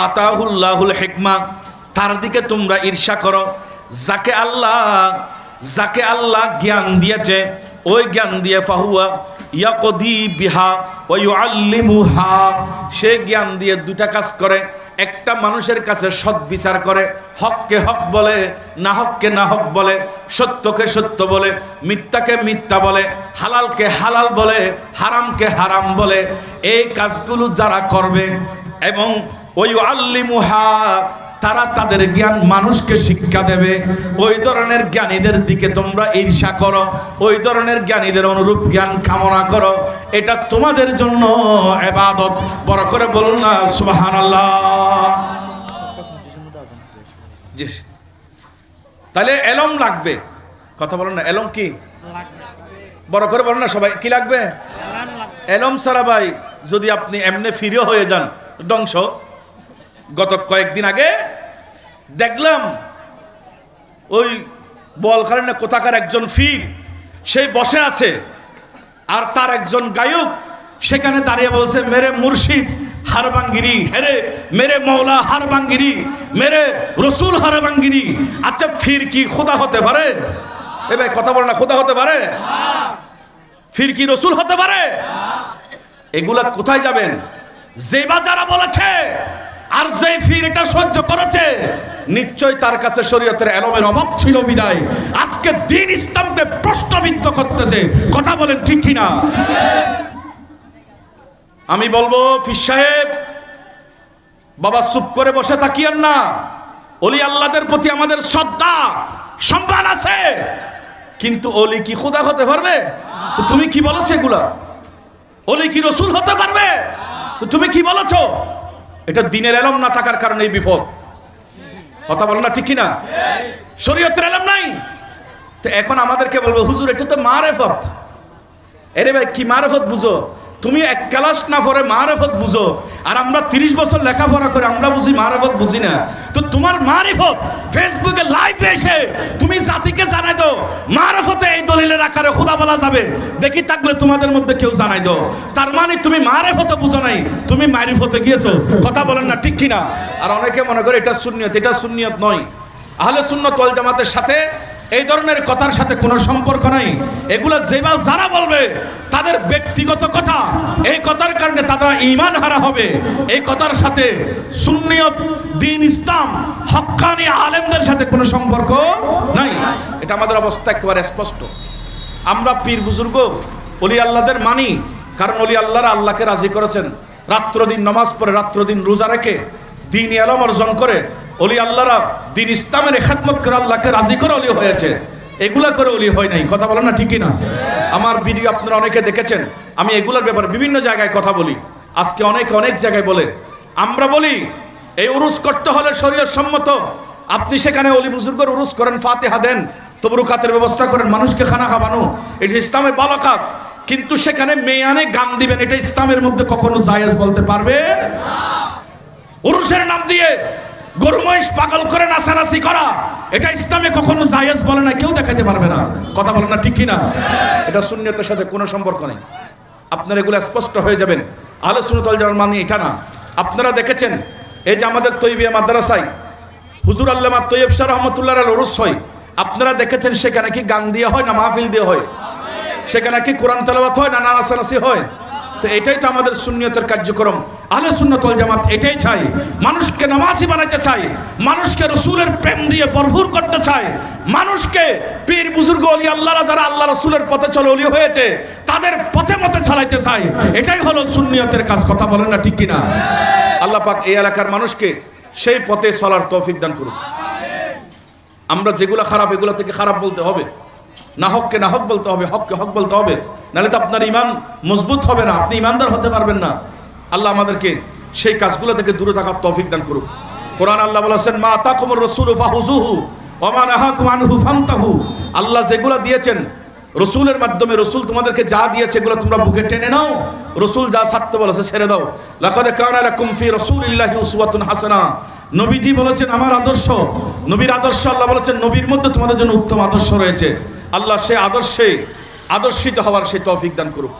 আতাহুল্লাহুল হিকমা, তার দিকে তোমরা ঈর্ষা করো যাকে আল্লাহ জ্ঞান দিয়েছে, ওই জ্ঞান দিয়ে ফাহুয়া ইয়াকদি বিহা ওয়া ইউআল্লিমুহা, সে জ্ঞান দিয়ে দুটা কাজ করে। একটা মানুষের কাছে সৎ বিচার করে, হককে হক বলে, না হককে না হক বলে, সত্যকে সত্য বলে, মিথ্যাকে মিথ্যা বলে, হালালকে হালাল বলে, হারামকে হারাম বলে। এই কাজগুলো যারা করবে এবং ওই আল্লিমুহা, তারা তাদের জ্ঞান মানুষকে শিক্ষা দেবে, ওই ধরনের জ্ঞানীদের দিকে তোমরা ঈর্ষা করো, ওই ধরনের জ্ঞানীদের অনুরূপ জ্ঞান কামনা করো, এটা তোমাদের জন্য ইবাদত। বড় করে বলুন না সুবহানাল্লাহ। জি, তাহলে এলম লাগবে। কথা বলুন না, এলম কি বড় করে বলুন না সবাই, কি লাগবে? এলম ছাড়া ভাই যদি আপনি এমনি ফিরে হয়ে যান ধ্বংস। গত কয়েকদিন আগে দেখলাম ওই বলখালী কোথাকার একজন ফির, সেই বসে আছে আর তার একজন গায়ক সেখানে দাঁড়িয়ে বলছে, মেরে মুর্শিদ হারবাঙ্গিরি, হেরে মেরে মৌলা হারবাঙ্গিরি, মেরে রসুল হারবাঙ্গিরি। আচ্ছা, ফির কি খোদা হতে পারে? এ ভাই কথা বলে না, খোদা হতে পারে? ফির কি রসুল হতে পারে? এগুলা কোথায় যাবেন? যেবা যারা বলেছে আর যে ফির এটা সহ্য করেছে, নিশ্চয় তার কাছে শরীয়তের এলমের অভাব ছিল বিদায় আজকে দ্বীন ইসলামকে প্রশ্নবিদ্ধ করতেছে। কথা বলেন ঠিক কিনা? আমি বলবো, ফির সাহেব বাবা, চুপ করে বসে তাকিয়েন না। ওলি আল্লাহদের প্রতি আমাদের শ্রদ্ধা সম্মান আছে, কিন্তু ওলি কি খোদা হতে পারবে? তো তুমি কি বলেছো এগুলা? ওলি কি রসুল হতে পারবে? তো তুমি কি বলেছো? এটা দ্বীনের এলম না থাকার কারণে এই বিপদ। কথা বলো না ঠিক কিনা? শরীয়তের এলম নাই। তো এখন আমাদেরকে বলবো, হুজুর এটা তো মারেফত। এরে ভাই, কি মারেফত বুঝো? তুমি এক ক্লাস না পড়ে মারেফত বুঝো, আর আমরা 30 বছর লেখাপড়া করে আমরা বুঝি মারেফত বুঝি না। তো তোমার মারিফত ফেসবুকে লাইভে এসে তুমি জাতিকে জানাই দাও, মারেফতে এই দলিলের আকারে খোদা বলা যাবে, দেখি থাকলে তোমাদের মধ্যে কেউ জানাই দাও। তার মানে তুমি মারেফতে বুঝো নাই, তুমি মারিফতে গিয়েছো। কথা বলেন না ঠিক কিনা? আর অনেকে মনে করে এটা সুন্নিয়ত, এটা সুন্নিয়ত নয়। আহলে সুন্নাত ওয়াল জামাতের সাথে এই ধরনের কথার সাথে কোনো সম্পর্ক নাই। এগুলো যেবা যারা বলবে তাদের ব্যক্তিগত কথা, এই কথার কারণে তারা ঈমান হারা হবে। এই কথার সাথে সুন্নিয়ত, দ্বীন ইসলাম, হক্কানি আলেমদের সাথে কোনো সম্পর্ক নাই। এটা আমাদের অবস্থা একেবারে স্পষ্ট। আমরা পীর বুজুর্গ ওলি আল্লাহদের মানি, কারণ ওলি আল্লাহরা আল্লাহকে রাজি করেছেন। রাত্র দিন নামাজ পড়ে, রাত্র দিন রোজা রেখে, দ্বীন ইলম অর্জন করে ওলি আল্লাহরা দ্বীন ইসলামের খেদমত করে আল্লাহকে রাজি করে ওলি হয়েছে। এগুলা করে ওলি হয় নাই। কথা বলেন না ঠিক কিনা? আমার ভিডিও আপনারা অনেকে দেখেছেন, আমি এগুলার ব্যাপারে বিভিন্ন জায়গায় কথা বলি। আজকে অনেক জায়গায় বলে, আমরা বলি এই উরুস করতে হলে শরীয়ত সম্মত। আপনি সেখানে ওলি বুজুর্গের উরুস করেন, ফাতিহা দেন, তবরুকাতের ব্যবস্থা করেন, মানুষকে খানা খাওয়ানো, এটা ইসলামের ভালো কাজ। কিন্তু সেখানে মেয়ানে গান দিবেন, এটা ইসলামের মধ্যে কখনো জায়েজ বলতে পারবে না। উরুসের নাম দিয়ে গরু মহিষ পাগল করে নাচানাচি করা, এটা ইসলামে কখনো জায়েজ বলে না, কেউ দেখাতে পারবে না। কথা বলেন না ঠিক কিনা? এটা সুন্নিয়তের সাথে কোনো সম্পর্ক নেই। আপনারা এগুলো স্পষ্ট হয়ে যাবেন। আহলে সুন্নাত ওয়াল জামাত মানে এটা না। আপনারা দেখেছেন এই যে আমাদের তৈবিয়া মাদ্রাসায় হুজুর আল্লামা তৈয়ব শাহ রহমতুল্লাহ আল উরুস হয়, আপনারা দেখেছেন সেখানে কি গান দিয়ে হয় না মাহফিল দিয়ে হয়? সেখানে কি কোরআন তেলাওয়াত হয় না নাচানাচি হয়? তো এটাই তো আমাদের সুন্নিয়তের কার্যক্রম। আহলে সুন্নাত ওয়াল জামাত এটাই চাই, মানুষকে নামাজি বানাইতে চাই, মানুষকে রসুলের প্রেম দিয়ে ভরপুর করতে চাই, মানুষকে পীর বুজুর্গ ওলি আল্লাহরা যারা আল্লাহ রসুলের পথে চলে ওলি হয়েছে তাদের পথে মতে চালাইতে চাই। এটাই হলো সুন্নিয়তের কাজ। কথা বলেন না ঠিক কিনা? আল্লাহ পাক এই এলাকার মানুষকে সেই পথে চলার তৌফিক দান করুক। আমরা যেগুলো খারাপ এগুলো থেকে খারাপ বলতে হবে, না হককে না হক বলতে হবে, হককে হক বলতে হবে, নাহলে তো আপনার ইমান মজবুত হবে না, আপনি ইমানদার হতে পারবেন না। আল্লাহ আমাদেরকে সেই কাজগুলো থেকে দূরে থাকার তৌফিক দান করুক। কোরআন আল্লাহ বলেছেন, মা আতাকুমুর রাসূলু ফাহুযুহু ওয়া মা নাহাকুম আনহু ফান্তাহু। আল্লাহ যেগুলো দিয়েছেন রসুলের মাধ্যমে, রসুল তোমাদেরকে যা দিয়েছে এগুলো তোমরা বুকে টেনে নাও, রসুল যা ছাড়তে বলেছে ছেড়ে দাও। লাকাদ কানা লাকুম ফি রাসূলিল্লাহি উসওয়াতুন হাসানা। নবীজি বলেছেন আমার আদর্শ, নবীর আদর্শ। আল্লাহ বলেছেন নবীর মধ্যে তোমাদের জন্য উত্তম আদর্শ রয়েছে। আল্লাহ সে আদর্শে আদর্শিত হওয়ার সেই তৌফিক দান করুক।